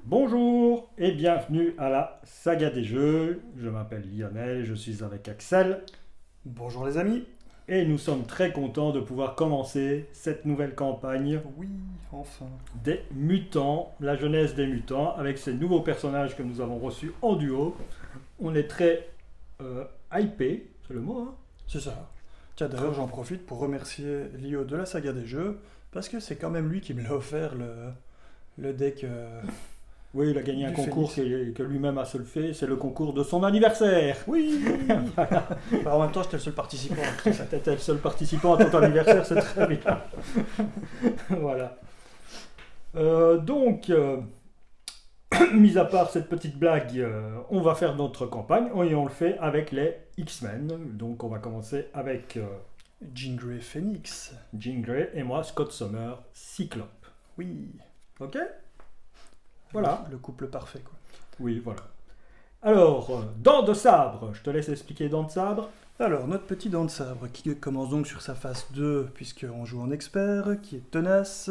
Bonjour et bienvenue à la saga des jeux. Je m'appelle Lionel, je suis avec Axel Bonjour les amis. et nous sommes très contents de pouvoir commencer cette nouvelle campagne Oui, enfin. des mutants, la jeunesse des mutants, avec ces nouveaux personnages que nous avons reçus en duo. On est très hypé, c'est le mot, hein. C'est ça. Tiens, d'ailleurs, j'en profite pour remercier Lio de la saga des jeux, parce que c'est quand même lui qui me l'a offert le deck Oui, il a gagné un du concours Phénix. que lui-même a solfé, c'est le concours de son anniversaire. Oui. Bah, en même temps, j'étais le seul participant, donc c'est ça. T'étais le seul participant à ton anniversaire, c'est très bien. Voilà. Donc, mis à part cette petite blague, on va faire notre campagne et on le fait avec les X-Men. Donc on va commencer avec Jean Grey Phoenix. Jean Grey et moi, Scott Summer, Cyclope. Oui. Ok. Voilà. Le couple parfait, quoi. Oui, voilà. Alors, Dents de sabre. Je te laisse expliquer Dents de sabre. Alors, notre petit dent de sabre qui commence donc sur sa phase 2, puisqu'on joue en expert, qui est tenace,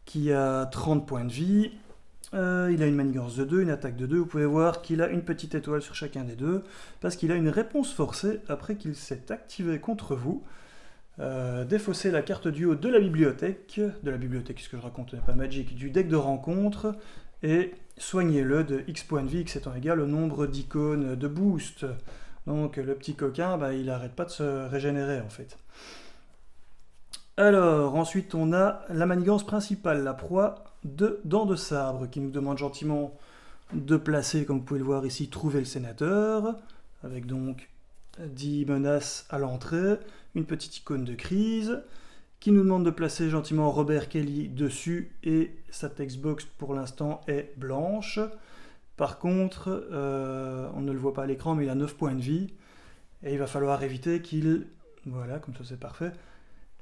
qui a 30 points de vie. Il a une manigance de 2, une attaque de 2. Vous pouvez voir qu'il a une petite étoile sur chacun des deux, parce qu'il a une réponse forcée après qu'il s'est activé contre vous. Défausser la carte du haut de la bibliothèque, ce que je raconte n'est pas magique, du deck de rencontre, et soignez-le de X points de vie, X étant égal au nombre d'icônes de boost. Donc le petit coquin, bah, il n'arrête pas de se régénérer en fait. Alors, ensuite, on a la manigance principale, la proie de Dents de Sabre, qui nous demande gentiment de placer, comme vous pouvez le voir ici, trouver le sénateur, avec donc 10 menaces à l'entrée, une petite icône de crise, qui nous demande de placer gentiment Robert Kelly dessus, et sa textbox pour l'instant est blanche. Par contre, on ne le voit pas à l'écran, mais il a 9 points de vie, et il va falloir éviter qu'il... Voilà, comme ça c'est parfait.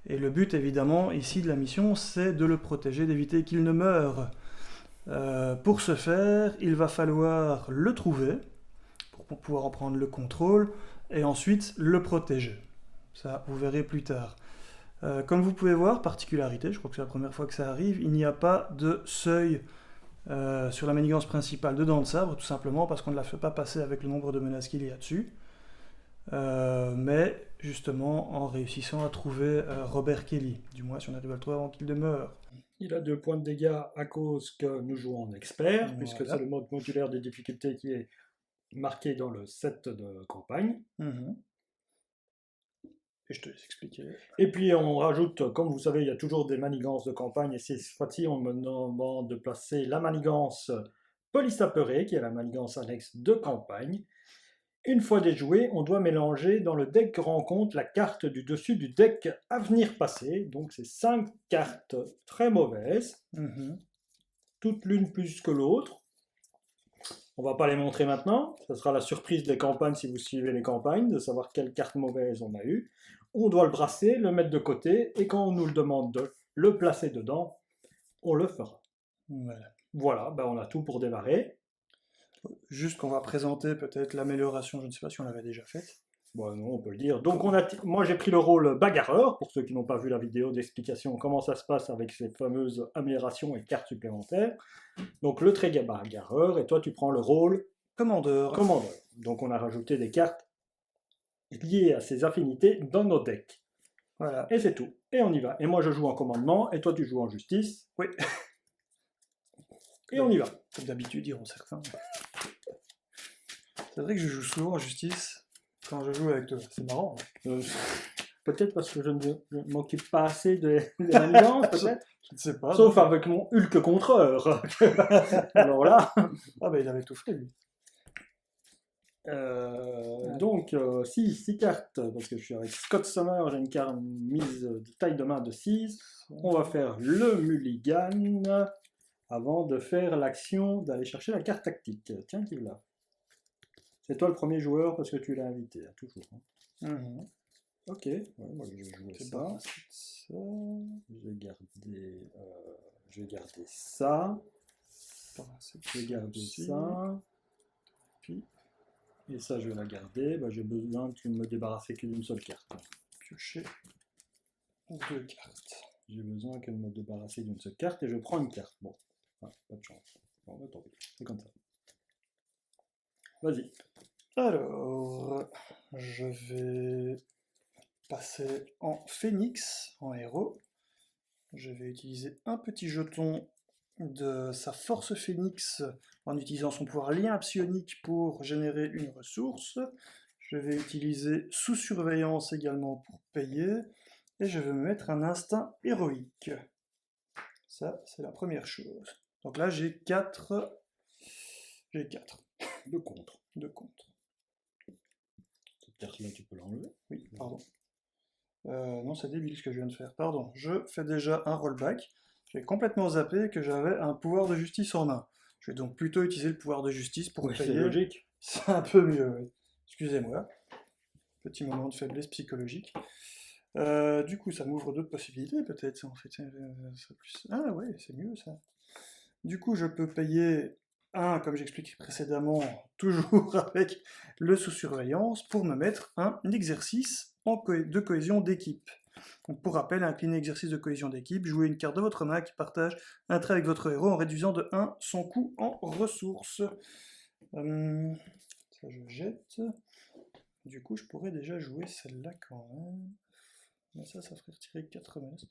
Et le but évidemment ici de la mission, c'est de le protéger, d'éviter qu'il ne meure. Pour ce faire, il va falloir le trouver, pour pouvoir en prendre le contrôle, et ensuite le protéger. Ça, vous verrez plus tard. Comme vous pouvez voir, particularité, je crois que c'est la première fois que ça arrive, il n'y a pas de seuil sur la manigance principale de Dents de Sabre, tout simplement parce qu'on ne la fait pas passer avec le nombre de menaces qu'il y a dessus. Mais justement en réussissant à trouver Robert Kelly, du moins si on arrive à le trouver avant qu'il ne meure. Il a 2 points de dégâts à cause que nous jouons en expert, puisque c'est le Voilà. mode modulaire de difficulté qui est marqué dans le set de campagne. Mhm. Et je te laisse expliquer. Et puis on rajoute, comme vous savez, il y a toujours des manigances de campagne, et cette fois-ci on me demande de placer la manigance police apeurée, qui est la manigance annexe de campagne. Une fois déjoué, on doit mélanger dans le deck rencontre la carte du dessus du deck avenir passé, donc c'est 5 cartes très mauvaises, Mhm. toutes l'une plus que l'autre. On va pas les montrer maintenant, ce sera la surprise des campagnes si vous suivez les campagnes, de savoir quelle carte mauvaise on a eu. On doit le brasser, le mettre de côté, et quand on nous le demande de le placer dedans, on le fera. Voilà. Voilà, ben on a tout pour démarrer. Juste qu'on va présenter peut-être l'amélioration, je ne sais pas si on l'avait déjà faite. Bon, non, on peut le dire. Donc, moi, j'ai pris le rôle bagarreur, pour ceux qui n'ont pas vu la vidéo d'explication comment ça se passe avec ces fameuses améliorations et cartes supplémentaires. Donc, le très bagarreur, et toi, tu prends le rôle Commandeur. commandeur. Donc, on a rajouté des cartes liées à ces affinités dans nos decks. Voilà. Et c'est tout. Et on y va. Et moi, je joue en commandement, et toi, tu joues en justice, Oui. et on y va. Comme d'habitude, diront certains. C'est vrai que je joue souvent en justice quand je joue avec toi. C'est marrant. Euh, Peut-être parce que je ne m'occupe pas assez des manigances, peut-être. Je ne sais pas. Sauf Non. avec mon Hulk contreur. Alors là, Ah bah il avait tout fait lui. donc, 6 cartes, parce que je suis avec Scott Summer, j'ai une carte mise de taille de main de 6. On va faire le mulligan avant de faire l'action d'aller chercher la carte tactique. Tiens, qui là. C'est toi le premier joueur parce que tu l'as invité, hein, toujours, hein. Mhm. Ok, ouais, moi je vais jouer C'est ça. bon. Ça. Je vais garder ça. C'est Je vais garder aussi. ça. Puis Et ça, je vais la garder. Bah, j'ai besoin que tu me débarrasses que d'une seule carte. piocher 2 cartes. J'ai besoin qu'elle me débarrasse d'une seule carte et je prends une carte. Bon, pas de chance. Bon, bah, tant pis, c'est comme ça. Vas-y. Alors, je vais passer en phénix, en héros. Je vais utiliser un petit jeton de sa force phénix en utilisant son pouvoir lien psionique pour générer une ressource. Je vais utiliser sous surveillance également pour payer. Et je vais me mettre un instinct héroïque. Ça, c'est la première chose. Donc là, j'ai 4. J'ai 4 De contre. de contre. Cette carte-là, tu peux l'enlever. Oui, pardon. Non, c'est débile ce que je viens de faire. Pardon, je fais déjà un rollback. J'ai complètement zappé que j'avais un pouvoir de justice en main. Je vais donc plutôt utiliser le pouvoir de justice pour Oui, c'est payer. logique. C'est un peu mieux, oui. Excusez-moi. Petit moment de faiblesse psychologique. Du coup, ça m'ouvre d'autres possibilités, peut-être, ça, en fait. Ah ouais, c'est mieux, ça. Du coup, je peux payer un, comme j'expliquais précédemment, toujours avec le sous-surveillance, pour me mettre un exercice de cohésion d'équipe. Donc, pour rappel, incliné exercice de cohésion d'équipe, jouez une carte de votre main qui partage un trait avec votre héros en réduisant de 1 son coût en ressources. Ça, je jette. Du coup, je pourrais déjà jouer celle-là quand même. Mais ça ferait retirer 4 menaces.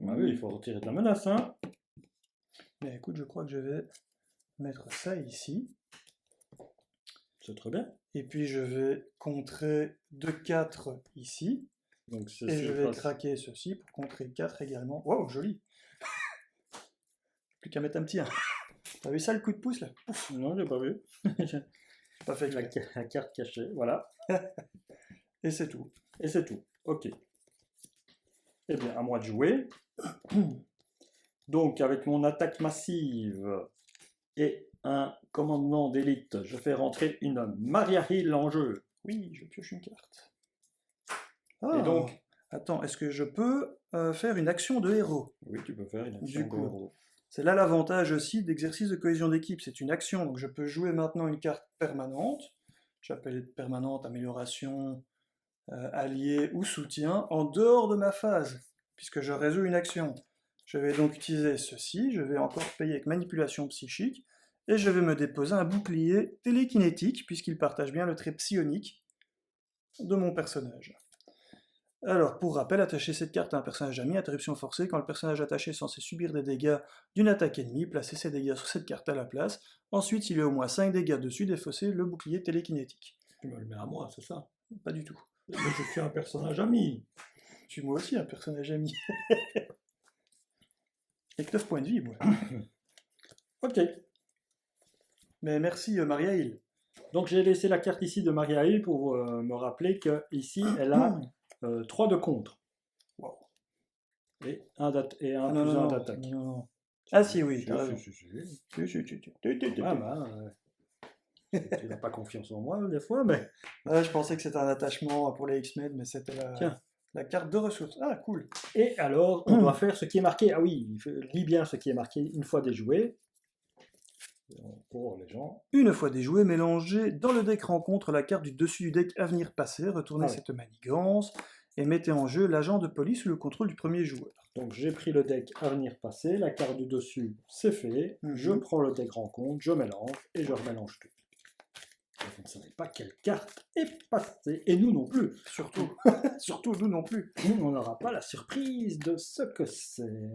Ah oui, il faut retirer ta menace, hein. Mais écoute, je crois que je vais mettre ça ici. C'est très bien. Et puis je vais contrer de 4 ici. Donc, Et je vais craquer ceci pour contrer 4 également. Wow, joli. Plus qu'à mettre un petit 1. T'as vu ça le coup de pouce là? Pouf. Non, j'ai pas vu. J'ai pas fait la carte cachée, voilà. Et c'est tout. Et c'est tout. Ok. Eh bien, à moi de jouer. Donc, avec mon attaque massive et un commandement d'élite, je fais rentrer une Maria Hill en jeu. Oui, je pioche une carte. Et donc, attends, est-ce que je peux faire une action de héros? oui, tu peux faire une action de héros. C'est là l'avantage aussi d'exercice de cohésion d'équipe. C'est une action, donc je peux jouer maintenant une carte permanente. J'appelle permanente amélioration, allié ou soutien en dehors de ma phase, puisque je résous une action. Je vais donc utiliser ceci, je vais encore payer avec manipulation psychique, et je vais me déposer un bouclier télékinétique, puisqu'il partage bien le trait psionique de mon personnage. Alors, pour rappel, attacher cette carte à un personnage ami, interruption forcée, quand le personnage attaché est censé subir des dégâts d'une attaque ennemie, placez ces dégâts sur cette carte à la place. Ensuite, s'il y a au moins 5 dégâts dessus, défaussez le bouclier télékinétique. Tu me le mets à moi, c'est ça? Pas du tout. Mais je suis un personnage ami. Je suis moi aussi un personnage ami. Avec 9 points de vie, moi. Ok. Mais merci, Maria Hill. Donc j'ai laissé la carte ici de Maria Hill pour me rappeler qu'ici, elle a 3 de contre. Wow. Et un plus 1 d'attaque. Ah si, oui, t'as raison. Tu n'as pas confiance en moi des fois, mais... Je pensais que c'était un attachement pour les X-Men, mais c'était la carte de ressources. Ah, cool. Et alors, on doit faire ce qui est marqué. Ah oui, lis bien ce qui est marqué une fois déjoué. Pour les gens. Une fois déjoué, mélangez dans le deck rencontre la carte du dessus du deck Avenir-Passé, retournez cette manigance et mettez en jeu l'agent de police sous le contrôle du premier joueur. Donc j'ai pris le deck Avenir-Passé, la carte du dessus c'est fait, je prends le deck rencontre, je mélange et je remélange tout. Et vous ne savez pas quelle carte est passée, et nous non plus. Surtout, surtout nous non plus. On n'aura pas la surprise de ce que c'est.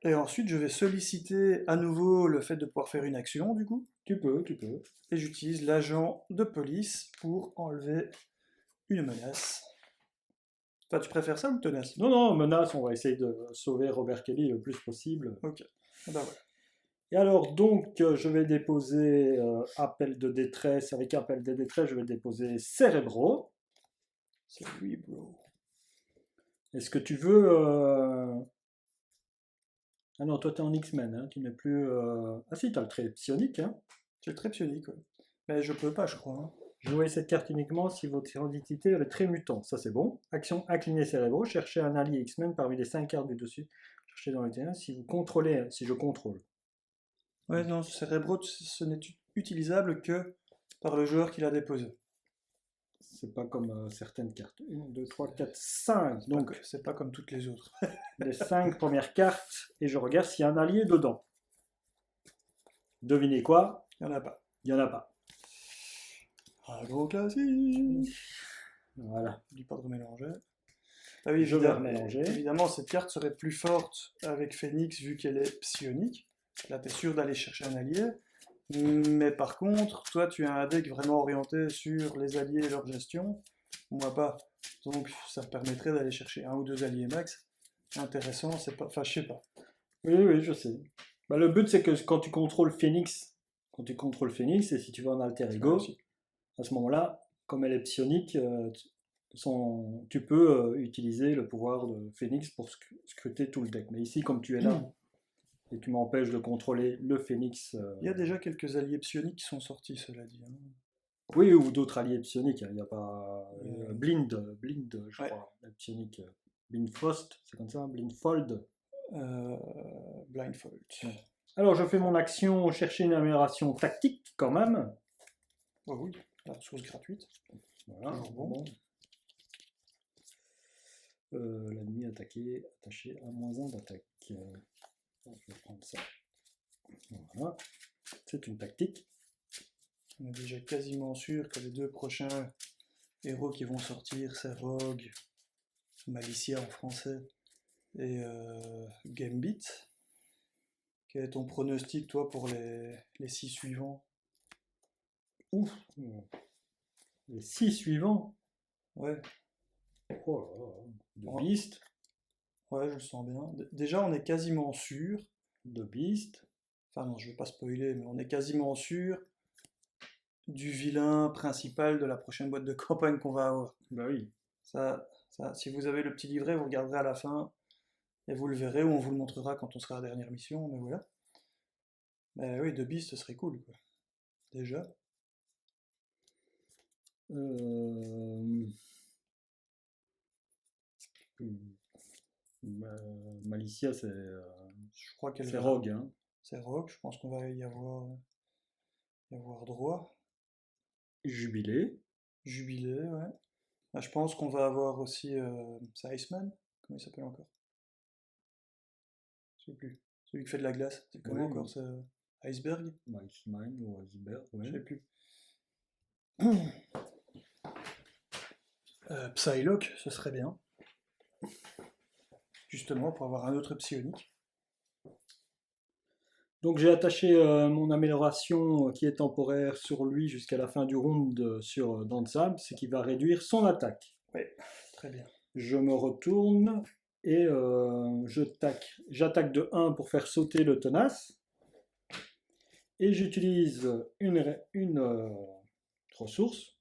Et ensuite, je vais solliciter à nouveau le fait de pouvoir faire une action, du coup. Tu peux. Et j'utilise l'agent de police pour enlever une menace. Enfin, tu préfères ça ou tenace? Non, menace, on va essayer de sauver Robert Kelly le plus possible. Ok, ben voilà. Et alors, donc, je vais déposer appel de détresse. Avec appel de détresse, je vais déposer Cérébro. Cérébro. Est-ce que tu veux... Ah non, toi, t'es en X-Men, hein, tu n'es plus... Ah si, t'as le trait psionique, hein. J'ai le trait psionique, ouais. Mais je peux pas, je crois. Hein. Jouez cette carte uniquement si votre identité est le trait mutant. Ça, c'est bon. Action incliner Cérébro. Cherchez un allié X-Men parmi les 5 cartes du dessus. Cherchez dans le terrain si vous contrôlez, si je contrôle. Ouais, non, Cérébro, ce n'est utilisable que par le joueur qui l'a déposé. C'est pas comme certaines cartes. 1, 2, 3, 4, 5. Donc, c'est pas comme toutes les autres. Les 5 premières cartes, et je regarde s'il y a un allié dedans. Devinez quoi? Il n'y en a pas. Il n'y en a pas. Agro classique. Voilà. N'oublie pas de remélanger. Ah oui, Je vais remélanger. évidemment, cette carte serait plus forte avec Phoenix vu qu'elle est psionique. Là, tu es sûr d'aller chercher un allié. Mais par contre, toi, tu as un deck vraiment orienté sur les alliés et leur gestion. Moi, pas. Donc, ça me permettrait d'aller chercher un ou deux alliés max. Intéressant, c'est pas. Enfin, je sais pas. Oui, oui, je sais. Bah, le but, c'est que quand tu contrôles Phoenix, et si tu vas en alter Ouais, ego, aussi. à ce moment-là, comme elle est psionique, tu peux utiliser le pouvoir de Phoenix pour scruter tout le deck. Mais ici, comme tu es là et tu m'empêches de contrôler le Phoenix, Il y a déjà quelques alliés psioniques qui sont sortis, cela dit. Hein. oui, ou d'autres alliés psioniques, hein, il n'y a pas Euh, Blind, je Ouais. crois, la psionique. Blind Frost, c'est comme ça, Blind Fold. Euh, Blindfold. Ouais. Alors, je fais mon action, chercher une amélioration tactique quand même. Oh oui, la ressource gratuite. Voilà, Toujours bon. L'ennemi attaqué, attaché à -1 d'attaque. Je vais prendre ça. Voilà, c'est une tactique. On est déjà quasiment sûr que les deux prochains héros qui vont sortir, c'est Rogue, Malicia en français, et Gambit. Quel est ton pronostic, toi, pour les 6 suivants? Ouf, les 6 suivants. Ouais, Oh là là, de ouais, Beast, ouais, je le sens bien. Déjà, on est quasiment sûr. de Beast. Enfin, non, je vais pas spoiler, mais on est quasiment sûr du vilain principal de la prochaine boîte de campagne qu'on va avoir. Bah oui. Si vous avez le petit livret, vous regarderez à la fin et vous le verrez ou on vous le montrera quand on sera à la dernière mission, mais voilà. Mais oui, The Beast, ce serait cool, quoi. Déjà. Euh, Malicia, Je crois qu'elle c'est va. Rogue, hein. C'est Rogue, je pense qu'on va y avoir droit. Jubilé. Jubilé, ouais. Ah, je pense qu'on va avoir aussi. C'est Iceman? Comment il s'appelle encore? Je sais plus. Celui qui fait de la glace. C'est comment Oui, encore? C'est Iceberg? Iceman ou Iceberg, Je ouais. sais plus. Psylocke, ce serait bien. Justement, pour avoir un autre psionique. Donc j'ai attaché mon amélioration qui est temporaire sur lui jusqu'à la fin du round sur Danzab, ce qui va réduire son attaque. Oui, très bien. Je me retourne et j'attaque de 1 pour faire sauter le tenace. Et j'utilise une ressource.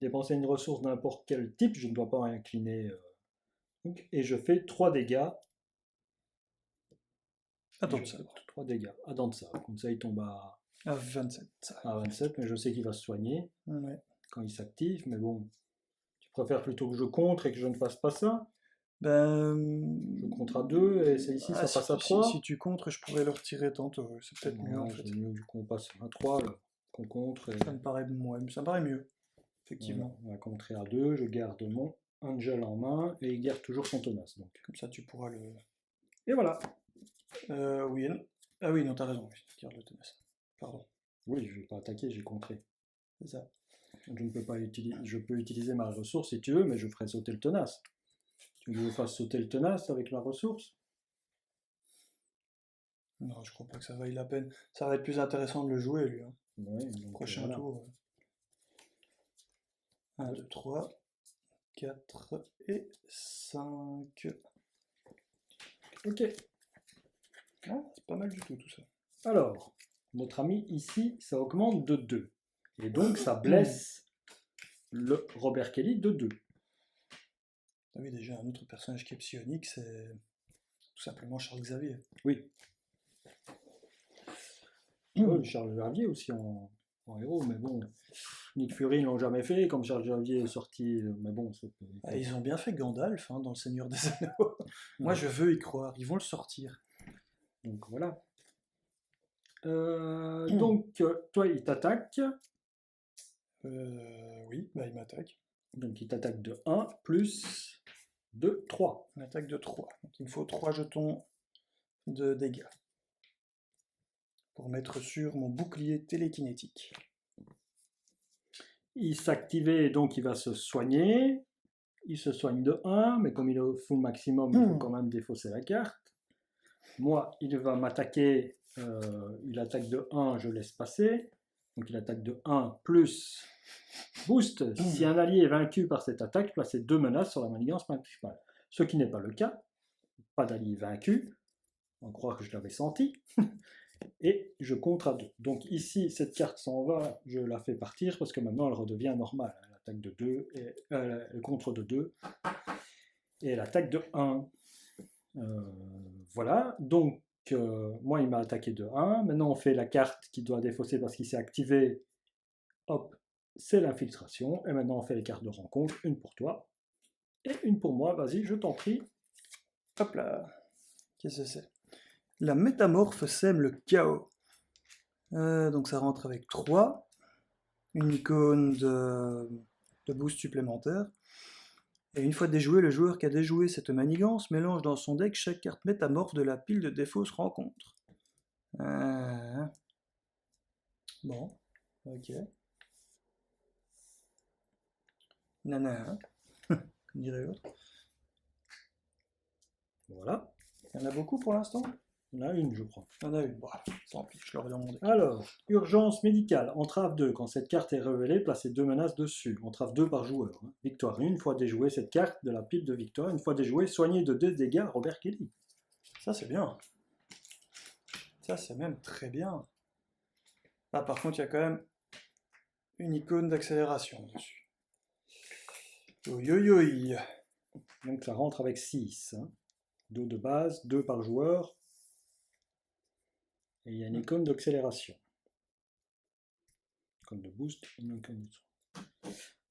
Dépenser une ressource de n'importe quel type, je ne dois pas incliner. Et je fais 3 dégâts. Attends, ça. 3 dégâts à dents de ça. Comme ça, il tombe À 27. à 27, mais je sais qu'il va se soigner Ouais. quand il s'active. Mais bon, tu préfères plutôt que je contre et que je ne fasse pas ça? Ben. Je contre à 2 et c'est ici, ça passe à 3. Si tu contres, je pourrais le retirer tantôt. C'est peut-être mieux en fait. C'est mieux du coup, on passe à 3, qu'on contre. Et Ça me paraît, ça me paraît mieux, effectivement. on va contrer à 2. Je garde mon Angel en main et il garde toujours son tenace. Donc. Comme ça, tu pourras le. Et voilà. Oui, ah oui, non, t'as raison. Oui. Garde le tenace. Pardon. Oui, je ne vais pas attaquer, j'ai contré. C'est ça. Je ne peux pas utiliser. Je peux utiliser ma ressource si tu veux, mais je ferai sauter le tenace. Tu veux que je fasse sauter le tenace avec la ressource? Non, je crois pas que ça vaille la peine. Ça va être plus intéressant de le jouer, lui. Hein. Oui, donc Prochain voilà. tour. 1, 2, 3, 4 et 5. Ok. Ah, c'est pas mal du tout ça. Alors, notre ami ici, ça augmente de 2. Et donc, ça blesse le Robert Kelly de 2. Ah oui, déjà, un autre personnage qui est psionique, c'est tout simplement Charles Xavier. Oui. Oui, Charles Xavier aussi en héros, mais bon, Nick Fury, ils l'ont jamais fait, comme Charles Xavier est sorti, mais bon, Ah, ils ont bien fait Gandalf hein, dans Le Seigneur des Anneaux. Moi, je veux y croire, ils vont le sortir. Donc voilà. Donc, toi, il t'attaque. Oui, bah, il m'attaque. Donc, il t'attaque de 1 plus de 3. Une attaque de 3. Donc, il me faut 3 jetons de dégâts. pour mettre sur mon bouclier télékinétique. Il s'active, donc il va se soigner. Il se soigne de 1, mais comme il est au full maximum, il faut quand même défausser la carte. Moi, il va m'attaquer, il attaque de 1, je laisse passer. Donc il attaque de 1 plus boost. Si un allié est vaincu par cette attaque, placez 2 menaces sur la manigance principale. Ce qui n'est pas le cas. Pas d'allié vaincu. On va croire que je l'avais senti. Et je contre à 2. Donc ici, cette carte s'en va, je la fais partir parce que maintenant elle redevient normale. Elle attaque de 2, et, elle contre de 2, et elle attaque de 1. Voilà, donc moi il m'a attaqué de 1. Maintenant on fait la carte qui doit défausser parce qu'il s'est activé. Hop, c'est l'infiltration. Et maintenant on fait les cartes de rencontre, une pour toi et une pour moi. Vas-y, je t'en prie. Hop là. Qu'est-ce que c'est? La métamorphe sème le chaos. Donc ça rentre avec 3. Une icône de boost supplémentaire. Et une fois déjoué, le joueur qui a déjoué cette manigance mélange dans son deck chaque carte métamorphe de la pile de défausse rencontre. Bon, ok. Nana, comme dirait l'autre. Voilà. Il y en a beaucoup pour l'instant? Il y en a une, je crois. Il y en a une. Bon, tant pis, je l'aurai dans mon deck. Alors, urgence médicale, entrave 2. Quand cette carte est révélée, placez 2 menaces dessus. Entrave 2 par joueur. Victoire 1. Une fois déjoué cette carte de la pile de victoire. Une fois déjoué, soignez de 2 dégâts Robert Kelly. Ça, c'est bien. Ça, c'est même très bien. Ah, par contre, il y a quand même une icône d'accélération dessus. Oi. Donc ça rentre avec 6. 2 de base, 2 par joueur. Et il y a une icône d'accélération. Icône de boost, une icône de...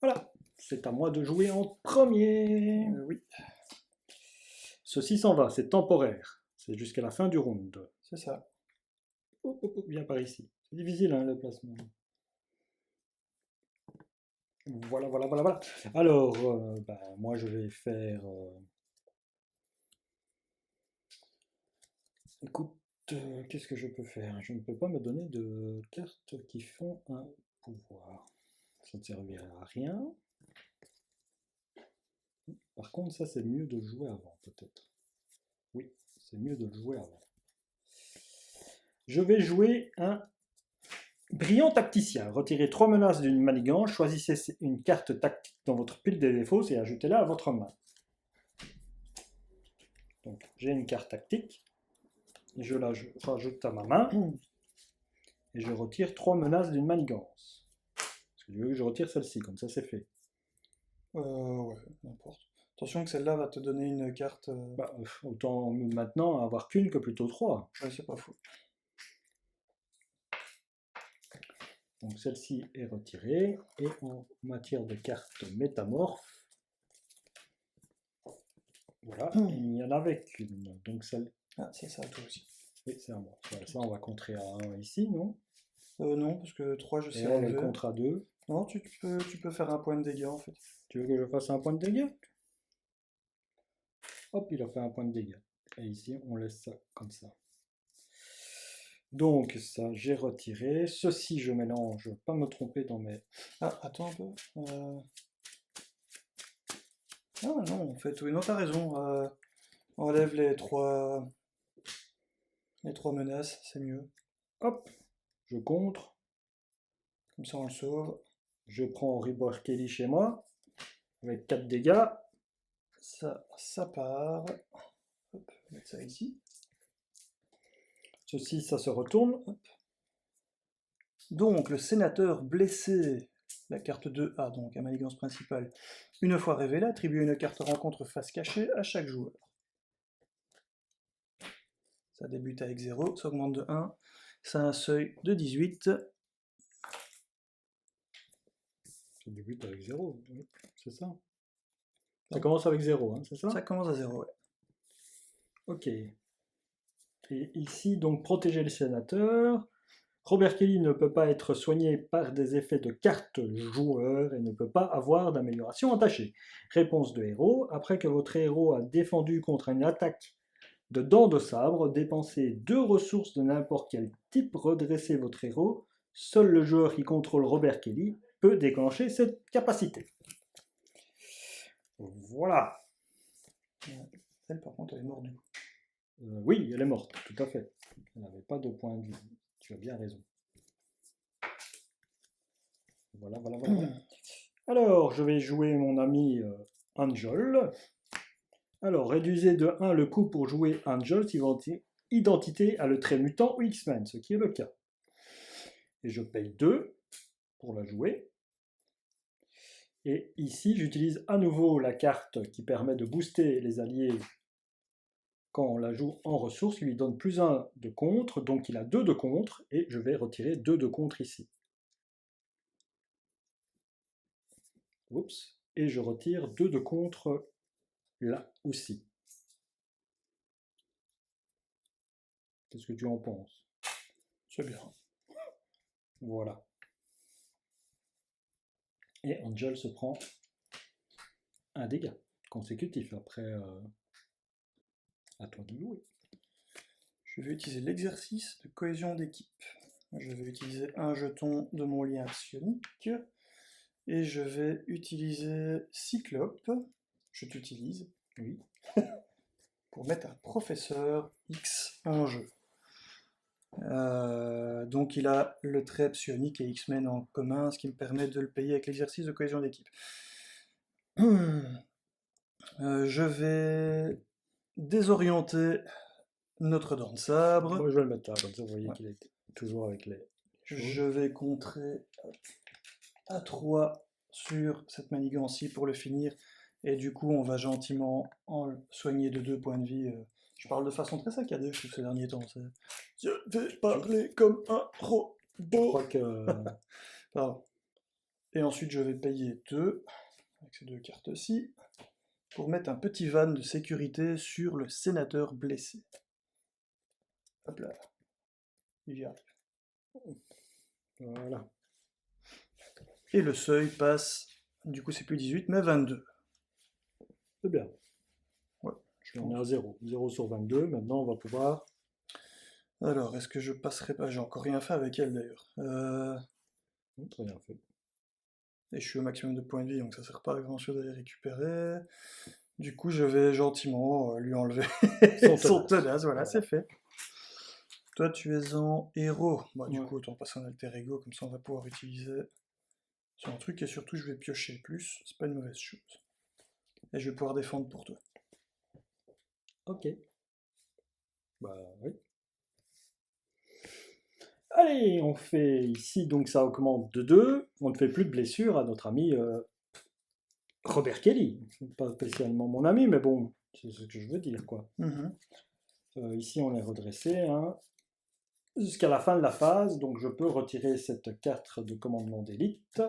Voilà, c'est à moi de jouer en premier. Oui. Ceci s'en va, c'est temporaire. C'est jusqu'à la fin du round. C'est ça. Viens par ici. C'est difficile hein, le placement. Voilà. Alors, moi je vais faire... Écoute, qu'est-ce que je peux faire? Je ne peux pas me donner de cartes qui font un pouvoir. Ça ne servira à rien. Par contre, ça c'est mieux de le jouer avant, peut-être. Oui, c'est mieux de le jouer avant. Je vais jouer un brillant tacticien. Retirez 3 menaces d'une manigance, choisissez une carte tactique dans votre pile de défauts et ajoutez-la à votre main. Donc j'ai une carte tactique, et je la rajoute à ma main, et je retire 3 menaces d'une manigance. Est-ce que tu veux que je retire celle-ci, comme ça c'est fait? Ouais, n'importe. Attention que celle-là va te donner une carte... Autant maintenant avoir qu'une que plutôt 3. Ouais, c'est pas fou. Donc celle-ci est retirée, et en matière de cartes métamorphes, voilà, il n'y en avait qu'une. Donc celle... Ah, c'est ça, toi aussi. Oui, c'est à moi. Ça, on va contrer à 1 ici, non? Non, parce que 3, je sais Et on le contre à 2. Non, tu peux faire un point de dégâts, en fait. Tu veux que je fasse un point de dégâts? Hop, il a fait un point de dégâts. Et ici, on laisse ça comme ça. Donc ça, j'ai retiré. Ceci, je mélange. Je ne veux pas me tromper dans mes... Ah, attends un peu. Ah non, en fait, oui, non, t'as raison. Enlève les 3 menaces, c'est mieux. Hop, je contre. Comme ça, on le sauve. Je prends Robert Kelly chez moi, avec 4 dégâts. Ça part. Hop, on va mettre ça ici. Ceci, ça se retourne. Hop. Donc, le sénateur blessé, la carte 2A, donc à manigance principale, une fois révélée, attribue une carte rencontre face cachée à chaque joueur. Ça débute avec 0, ça augmente de 1, ça a un seuil de 18. Ça débute avec 0, oui, c'est ça. Ça commence avec 0, hein, c'est ça? Ça commence à 0, ouais. Ok. Et ici, donc, protéger le sénateur. Robert Kelly ne peut pas être soigné par des effets de carte joueur et ne peut pas avoir d'amélioration attachée. Réponse de héros. Après que votre héros a défendu contre une attaque de dents de sabre, dépensez 2 ressources de n'importe quel type, redressez votre héros. Seul le joueur qui contrôle Robert Kelly peut déclencher cette capacité. Voilà. Elle, par contre, elle est morte du coup. Oui, elle est morte, tout à fait. Elle n'avait pas de point de vie. Tu as bien raison. Voilà. Alors, je vais jouer mon ami Angel. Alors, réduisez de 1 le coût pour jouer Angel si votre identité a le trait mutant ou X-Men, ce qui est le cas. Et je paye 2 pour la jouer. Et ici, j'utilise à nouveau la carte qui permet de booster les alliés quand on la joue en ressources, lui donne plus 1 de contre, donc il a 2 de contre, et je vais retirer 2 de contre ici. Oups. Et je retire 2 de contre là aussi. Qu'est-ce que tu en penses? C'est bien. Voilà. Et Angel se prend un dégât consécutif. Après, à toi de jouer. Je vais utiliser l'exercice de cohésion d'équipe. Je vais utiliser un jeton de mon lien psionique. Et je vais utiliser Cyclope. Je t'utilise. Oui. Pour mettre un professeur X en jeu. Donc il a le trait psionique et X-Men en commun, ce qui me permet de le payer avec l'exercice de cohésion d'équipe. Je vais désorienter notre dent de sabre. Moi, je vais le mettre là, comme ça vous voyez qu'il est toujours avec les choses. Je vais contrer à 3 sur cette manigance-ci pour le finir. Et du coup, on va gentiment en soigner de 2 points de vie. Je parle de façon très saccadée, je trouve, ces derniers temps. Je vais parler comme un robot. Je crois que... Pardon. Et ensuite, je vais payer 2, avec ces 2 cartes-ci, pour mettre un petit van de sécurité sur le sénateur blessé. Hop là. Il y arrive. Voilà. Et le seuil passe, du coup c'est plus 18, mais 22. C'est bien. Ouais, On est à 0. 0 sur 22. Maintenant, on va pouvoir... Alors, est-ce que je passerai pas? J'ai encore rien fait avec elle d'ailleurs. Très bien fait. Et je suis au maximum de points de vie, donc ça sert pas à grand chose à les récupérer. Du coup, je vais gentiment lui enlever son tenace. Voilà, c'est fait. Toi, tu es en héros. Bah, du coup, autant passer en alter ego, comme ça on va pouvoir utiliser son truc. Et surtout, je vais piocher plus. C'est pas une mauvaise chose. Et je vais pouvoir défendre pour toi. Ok. Bah oui. Allez, on fait ici, donc ça augmente de 2. On ne fait plus de blessure à notre ami Robert Kelly. C'est pas spécialement mon ami, mais bon, c'est ce que je veux dire, quoi. Ici, on est redressé hein, jusqu'à la fin de la phase, donc je peux retirer cette carte de commandement d'élite.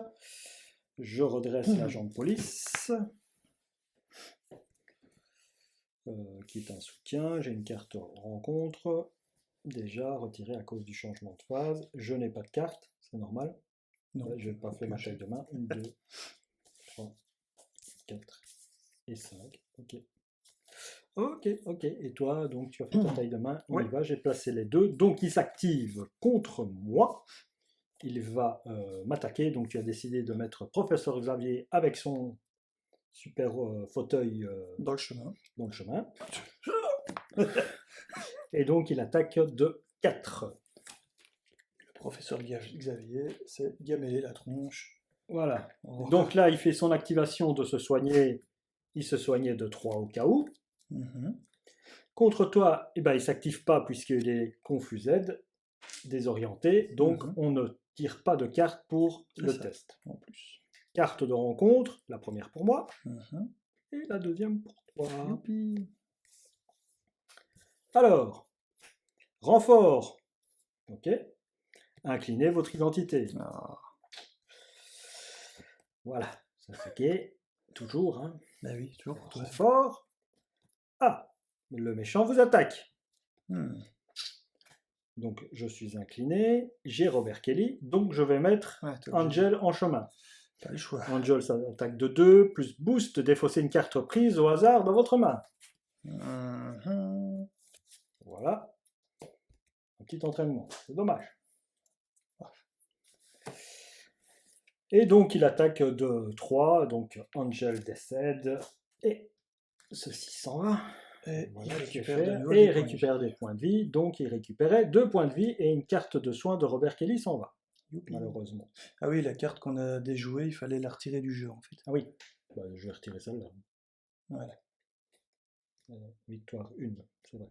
Je redresse l'agent de police, qui est un soutien. J'ai une carte rencontre, déjà retirée à cause du changement de phase. Je n'ai pas de carte, c'est normal. Non, je n'ai pas fait ma taille de main. 1, 2, 3, 4 et 5. Ok. Ok. Et toi, donc, tu as fait ta taille de main. On y va, j'ai placé les 2. Donc, il s'active contre moi. Il va m'attaquer. Donc, tu as décidé de mettre Professeur Xavier avec son super fauteuil dans le chemin. Et donc, il attaque de 4. Le Professeur Xavier s'est gamellé la tronche. Voilà. Donc là, il fait son activation de se soigner. Il se soignait de 3 au cas où. Contre toi, eh ben, il ne s'active pas puisqu'il est confusé, désorienté. Donc, on ne tire pas de carte pour le test. En plus. Carte de rencontre, la première pour moi. Et la deuxième pour toi. Youpi. Alors, renfort. Ok. Inclinez votre identité. Voilà. Ça c'est ok. Toujours. Hein. Bah oui, toujours. Renfort. Ah, le méchant vous attaque. Donc, je suis incliné. J'ai Robert Kelly. Donc, je vais mettre Angel en chemin. Pas le choix. Angel, ça attaque de 2, plus boost, défausser une carte prise au hasard dans votre main. Voilà. Un petit entraînement. C'est dommage. Et donc, il attaque de 3. Donc, Angel décède. Et ceci s'en va. Et Voilà il ce qui est récupère de fait. nouveau Et il des points de récupère vie. des points de vie. Donc, il récupérait 2 points de vie et une carte de soin de Robert Kelly s'en va. Youpi. Malheureusement. Ah oui, la carte qu'on a déjouée, il fallait la retirer du jeu en fait. Ah oui. Bah, je vais retirer celle-là. Voilà. Victoire 1, c'est vrai.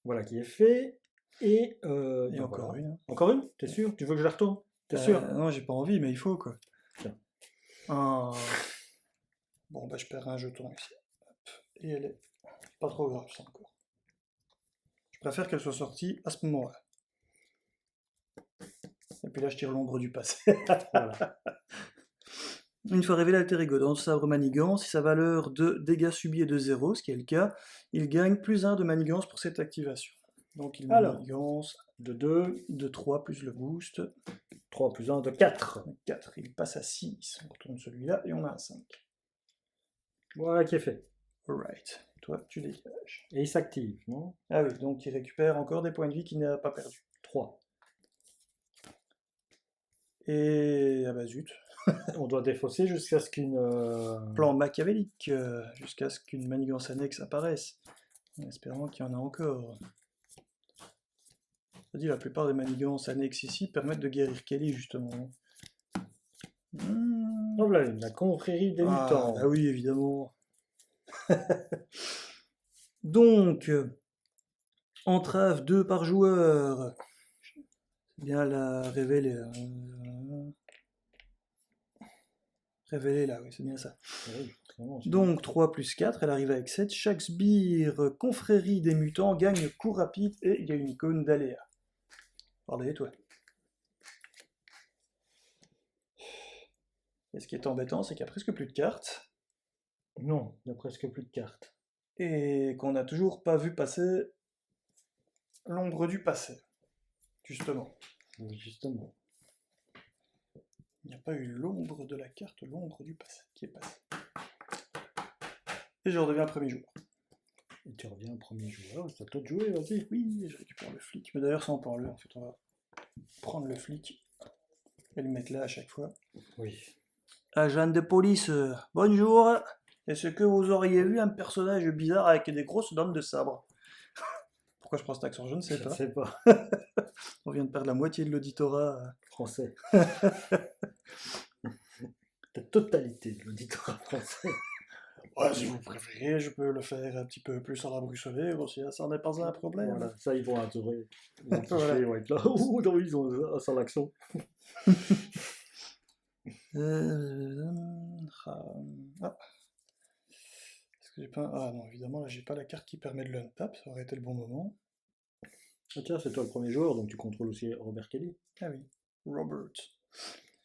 Voilà qui est fait. Et, Et ben encore voilà. une. Encore une? T'es sûr? Tu veux que je la retourne? T'es sûr? Non, j'ai pas envie, mais il faut quoi. Tiens. Ah. Bon, bah je perds un jeton ici. Hop. Et elle est pas trop grave, ça encore. Je préfère qu'elle soit sortie à ce moment-là. Et puis là, je tire l'ombre du passé. Voilà. Une fois révélé alter ego dans le sabre manigance, si sa valeur de dégâts subis est de 0, ce qui est le cas, il gagne plus 1 de manigance pour cette activation. Donc il Alors. manigance De 2, de 3 plus le boost. 3 plus 1 de 4. 4, il passe à 6. On retourne celui-là et on a un 5. Voilà qui est fait. Alright, toi tu dégages. Et il s'active, non? Ah oui, donc il récupère encore des points de vie qu'il n'a pas perdu. 3. Et ah bah zut, On doit défausser jusqu'à ce qu'une... plan machiavélique, jusqu'à ce qu'une manigance annexe apparaisse, en espérant qu'il y en a encore. Je dis, la plupart des manigances annexes ici permettent de guérir Kelly, justement. Oh là, la confrérie des mutants. Ah oui, évidemment. Donc, entrave 2 par joueur. C'est bien la révéler. Révéler là, oui, c'est bien ça. Oui, vraiment, Donc 3 plus 4, elle arrive avec 7. Chaque sbire confrérie des mutants gagne coup rapide et il y a une icône d'aléa. Allez, toi. Et ce qui est embêtant, c'est qu'il n'y a presque plus de cartes. Non, il n'y a presque plus de cartes. Et qu'on n'a toujours pas vu passer l'ombre du passé. Justement. Justement. Il n'y a pas eu l'ombre de la carte, l'ombre du passé qui est passée. Et je redeviens premier joueur. Et tu reviens au premier joueur, c'est à toi de jouer, vas-y. Oui, je récupère le flic. Mais d'ailleurs, sans parler, en fait, on va prendre le flic et le mettre là à chaque fois. Oui. Agent de police, bonjour. Est-ce que vous auriez vu un personnage bizarre avec des grosses dents de sabre? Pourquoi je prends cet accent? Je ne sais Je pas. ne sais pas. On vient de perdre la moitié de l'auditorat. Français. La totalité de l'auditorat français. Ouais, si vous préférez, je peux le faire un petit peu plus à la Bruxelles aussi, ça n'est pas un problème. Voilà, ça ils vont adorer. Ils vont kiffer, Voilà. ils vont être là. Oh non, ils ont sans l'accent. Ah. Est-ce que j'ai pas... Ah non, évidemment, là, j'ai pas la carte qui permet de l'untap, ça aurait été le bon moment. Ah, tiens, c'est toi le premier joueur, donc tu contrôles aussi Robert Kelly. Ah oui, Robert.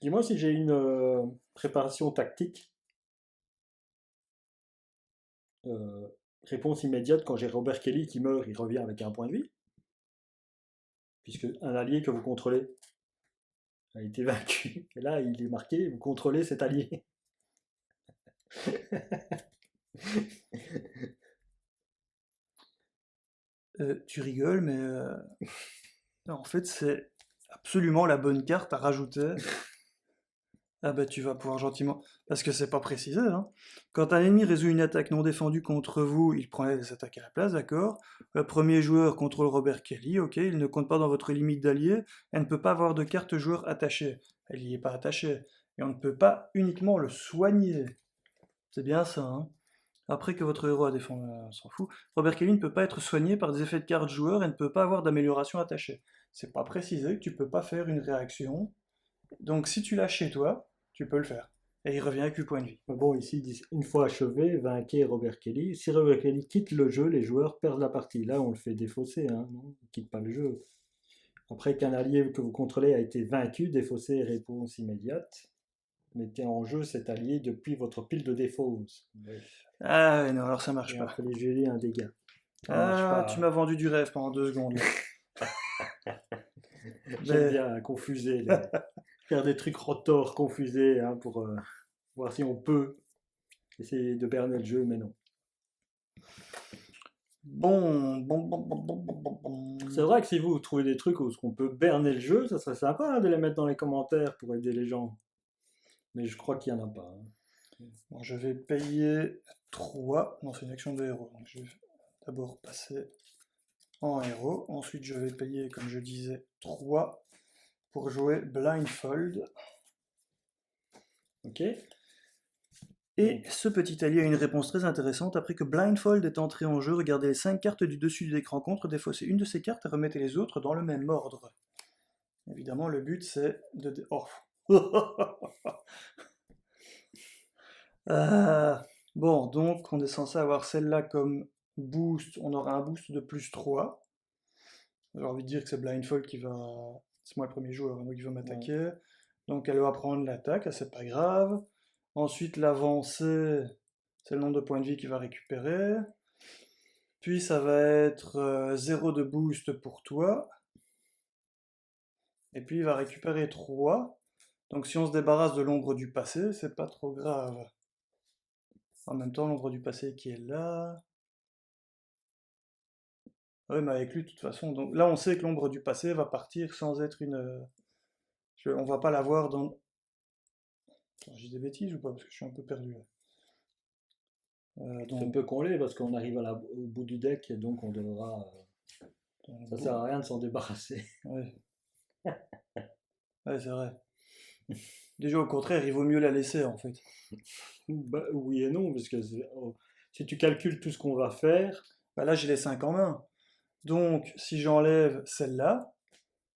Dis-moi si j'ai une préparation tactique. Réponse immédiate, quand j'ai Robert Kelly qui meurt, il revient avec un point de vie. Puisque un allié que vous contrôlez a été vaincu. Et là, il est marqué, vous contrôlez cet allié. Tu rigoles, mais en fait, c'est absolument la bonne carte à rajouter. Ah bah tu vas pouvoir gentiment... Parce que c'est pas précisé, hein. Quand un ennemi résout une attaque non défendue contre vous, il prend les attaques à la place, d'accord? Le premier joueur contrôle Robert Kelly, ok, il ne compte pas dans votre limite d'alliés, elle ne peut pas avoir de carte joueur attachée. Elle n'y est pas attachée. Et on ne peut pas uniquement le soigner. C'est bien ça, hein. Après que votre héros a défendu, on s'en fout. Robert Kelly ne peut pas être soigné par des effets de carte joueur et ne peut pas avoir d'amélioration attachée. C'est pas précisé que tu peux pas faire une réaction. Donc si tu l'as chez toi, tu peux le faire. Et il revient avec 8 points de vie. Mais bon, ici, ils disent, une fois achevé, vainquez Robert Kelly. Si Robert Kelly quitte le jeu, les joueurs perdent la partie. Là, on le fait défausser, hein, non? Il quitte pas le jeu. Après qu'un allié que vous contrôlez a été vaincu, défaussez réponse immédiate. Mettez en jeu cet allié depuis votre pile de défausse. Ah ouais, non, alors ça marche Et pas. après les geler un dégât. Ça marche Ah, pas, tu hein. m'as vendu du rêve pendant 2 secondes. J'aime bien confuser, faire des trucs rotors confusés hein, pour voir si on peut essayer de berner le jeu, mais non. Bon. C'est vrai que si vous trouvez des trucs où on peut berner le jeu, ça serait sympa hein, de les mettre dans les commentaires pour aider les gens. Mais je crois qu'il n'y en a pas. Hein. Bon, je vais payer 3. Non, c'est une action de héros. Donc je vais d'abord passer en héros. Ensuite, je vais payer, comme je disais, 3 pour jouer Blindfold. Ok. Et ce petit allié a une réponse très intéressante. Après que Blindfold est entré en jeu, regardez les 5 cartes du dessus du deck rencontre, défaussez une de ces cartes et remettez les autres dans le même ordre. Évidemment, le but c'est de... Oh. Bon, donc on est censé avoir celle-là comme boost. On aura un boost de plus 3. J'ai envie de dire que c'est Blindfold qui va... C'est moi le premier joueur, donc il va m'attaquer. Donc elle va prendre l'attaque, c'est pas grave. Ensuite, l'avancée, c'est le nombre de points de vie qu'il va récupérer. Puis ça va être 0 de boost pour toi. Et puis il va récupérer 3. Donc si on se débarrasse de l'ombre du passé, c'est pas trop grave. En même temps, l'ombre du passé qui est là. Oui, mais avec lui, de toute façon. Donc là, on sait que l'ombre du passé va partir sans être une. On va pas la voir dans. Attends, j'ai des bêtises ou pas? Parce que je suis un peu perdu là. Ça peut qu'on l'ait parce qu'on arrive au bout du deck et donc on devra. Ça sert à rien de s'en débarrasser. Ouais. Ouais, c'est vrai. Déjà, au contraire, il vaut mieux la laisser en fait. Bah, oui et non, parce que si tu calcules tout ce qu'on va faire. Bah là, j'ai les 5 en main. Donc, si j'enlève celle-là,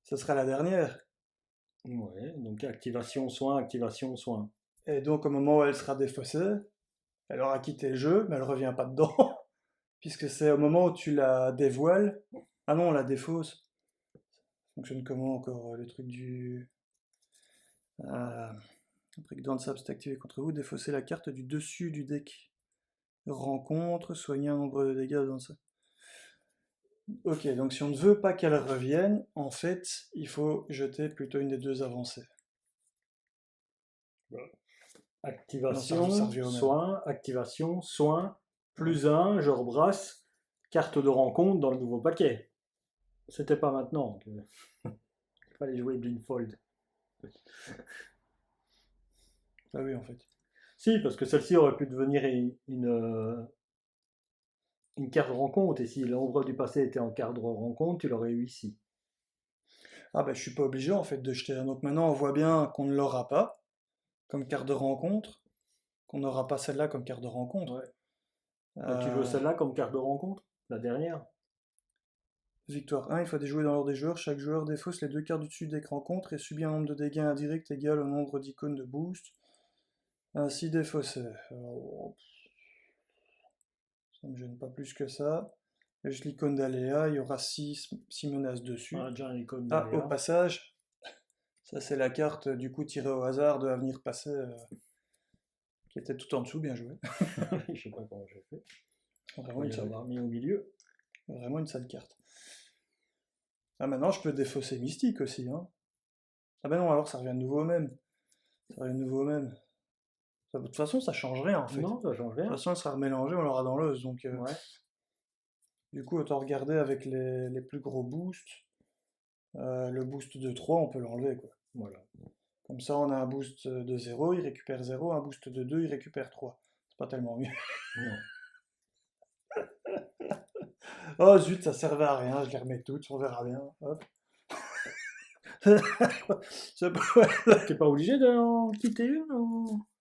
ce sera la dernière. Ouais, donc activation, soin, activation, soin. Et donc, au moment où elle sera défaussée, elle aura quitté le jeu, mais elle revient pas dedans. Puisque c'est au moment où tu la dévoiles. Ah non, on la défausse. Ça fonctionne comment encore le truc du. Après que Dance est activé contre vous, défaussez la carte du dessus du deck. Rencontre, soigner un nombre de dégâts dans ça. Ok, donc si on ne veut pas qu'elle revienne, en fait, il faut jeter plutôt une des deux avancées. Activation, Non, ça revient au même. soin, activation, soin, plus 1, je rebrasse, carte de rencontre dans le nouveau paquet. C'était pas maintenant que il fallait jouer Blindfold. Ah oui, en fait. Si, parce que celle-ci aurait pu devenir une carte de rencontre, et si l'ombre du passé était en carte de rencontre, tu l'aurais eu ici. Ah bah je suis pas obligé en fait de jeter. Donc maintenant on voit bien qu'on ne l'aura pas comme carte de rencontre, qu'on n'aura pas celle-là comme carte de rencontre. Ouais. Tu veux Euh, celle-là comme carte de rencontre? La dernière? Victoire 1, il faut déjouer dans l'ordre des joueurs. Chaque joueur défausse les deux cartes du dessus du deck rencontre et subit un nombre de dégâts indirects égal au nombre d'icônes de boost. Ainsi défaussé. Alors, ça me gêne pas plus que ça. Et juste l'icône d'aléa, il y aura 6 menaces dessus. On a déjà une icône Ah, au d'aléa. passage, ça c'est la carte du coup tirée au hasard de Avenir Passé qui était tout en dessous, bien joué. Je sais pas comment j'ai fait. Vraiment Il l'avoir mis au milieu. Vraiment une sale carte. Ah, maintenant je peux défausser Mystique aussi. Hein. Ah ben non, alors ça revient de nouveau au même. Ça revient de nouveau au même. De toute façon, ça change rien en fait. Non, ça change De rien. toute façon, elle sera mélangée, on l'aura dans l'os. Donc, Ouais. du coup, autant regarder avec les plus gros boosts. Le boost de 3, on peut l'enlever. Quoi. Voilà. Comme ça, on a un boost de 0, il récupère 0. Un boost de 2, il récupère 3. C'est pas tellement mieux. Non. Oh zut, ça servait à rien, je les remets toutes, on verra bien. Hop. T'es pas obligé d'en quitter une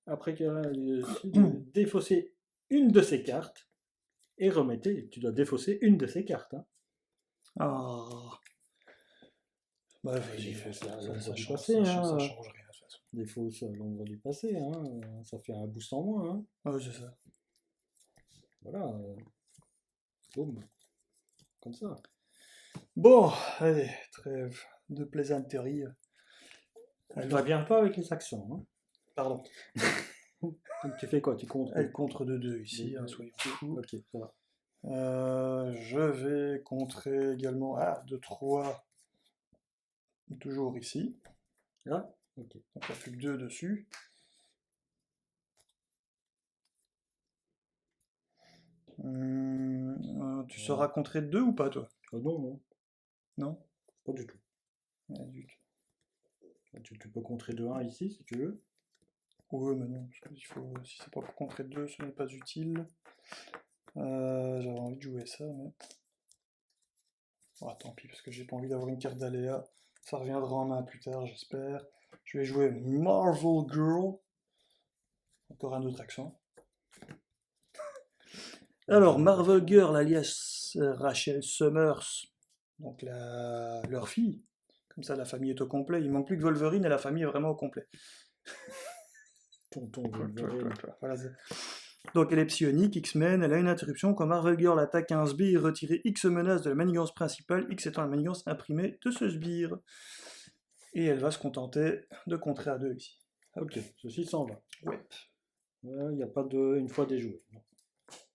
après que de défausser une de ces cartes et remettez. Tu dois défausser une de ces cartes. Hein. Oh. Bah vas-y, Défausse ça l'ombre du change, passé. ça Hein. change rien de toute façon. Défausse l'ombre du passé. Hein. Ça fait un boost en moins. Hein. Ouais, c'est ça. Voilà. Boum. Comme ça. Bon, allez, trêve de plaisanterie. Elle ne vient pas avec les accents. Hein. Pardon. Donc tu fais quoi? Tu comptes Elle contre de 2 ici, hein, soyons fous. Ok, ça va. Je vais contrer également de 3, toujours ici. Là? Ok. Donc il n'y a plus que 2 dessus. Tu sauras contrer 2 ou pas, toi? Non, non, Non? pas du tout. Ouais, zut. Tu peux contrer de 1 ici si tu veux. Ouais, mais non, parce que si c'est pas pour contrer 2, ce n'est pas utile. J'avais envie de jouer ça, mais... Ah, tant pis, parce que j'ai pas envie d'avoir une carte d'aléa. Ça reviendra en main plus tard, j'espère. Je vais jouer Marvel Girl. Encore un autre accent. Alors, Marvel Girl, alias Rachel Summers, donc leur fille. Comme ça, la famille est au complet. Il manque plus que Wolverine et la famille est vraiment au complet. Tonton Wolverine. Voilà, donc elle est psionique, X-Men, elle a une interruption. Quand Marvel Girl attaque un sbire et retire X menaces de la manigance principale, X étant la manigance imprimée de ce sbire. Et elle va se contenter de contrer à 2 ici. Ok, ceci s'en va. Ouais. Il n'y a pas de une fois déjoué. Non.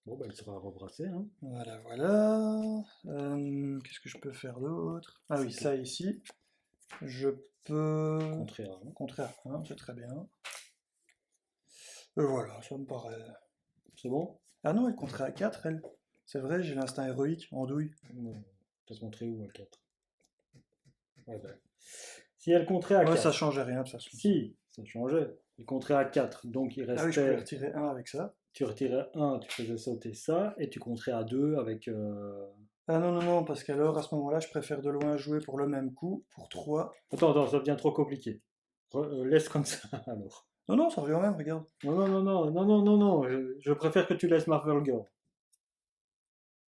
Bon, bah, il sera rebrassé. Hein. Voilà, voilà. Qu'est-ce que je peux faire d'autre? Ah oui, ça ici. Je peux... Contrer à 1. Contrer à 1, c'est très bien. Voilà, ça me paraît... C'est bon? Ah non, elle compterait à 4, elle. C'est vrai, j'ai l'instinct héroïque, en douille. T'as montré où à 4? Ouais, ben. Si elle compterait à 4. Ça changeait rien de toute façon. Si, ça changeait. Elle compterait à 4. Donc il restait. Ah oui, je pouvais retirer 1 avec ça. Tu retirais 1, tu faisais sauter ça, et tu compterais à 2 avec. Ah non, non, non, parce qu'alors, à ce moment-là, je préfère de loin jouer pour le même coup, pour 3. Attends, ça devient trop compliqué. Laisse comme ça alors. Non, non, ça revient au même, regarde. Non. Je préfère que tu laisses Marvel Girl.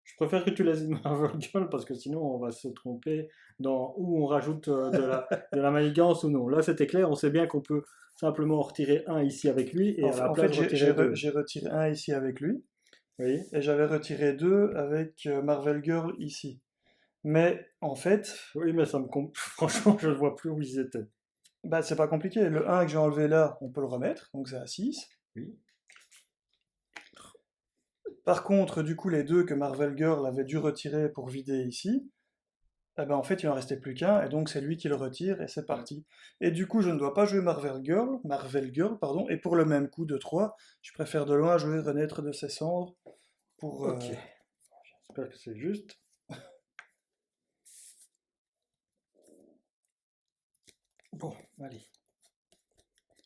Je préfère que tu laisses Marvel Girl parce que sinon on va se tromper dans où on rajoute de la manigance ou non. Là c'était clair, on sait bien qu'on peut simplement en retirer un ici avec lui et à la place retirer 2. J'ai retiré 1 ici avec lui, Oui. et j'avais retiré 2 avec Marvel Girl ici. Mais en fait, Oui, mais franchement, je ne vois plus où ils étaient. bah, c'est pas compliqué. Le 1 que j'ai enlevé là, on peut le remettre, donc c'est à 6. Oui. Par contre, du coup, les 2 que Marvel Girl avait dû retirer pour vider ici, eh ben, en fait, il en restait plus qu'un, et donc c'est lui qui le retire, et c'est parti. Et du coup, je ne dois pas jouer Marvel Girl, pardon, et pour le même coup de 3, je préfère de loin jouer Renaître de ses cendres, pour... Ok. J'espère que c'est juste. Bon, allez.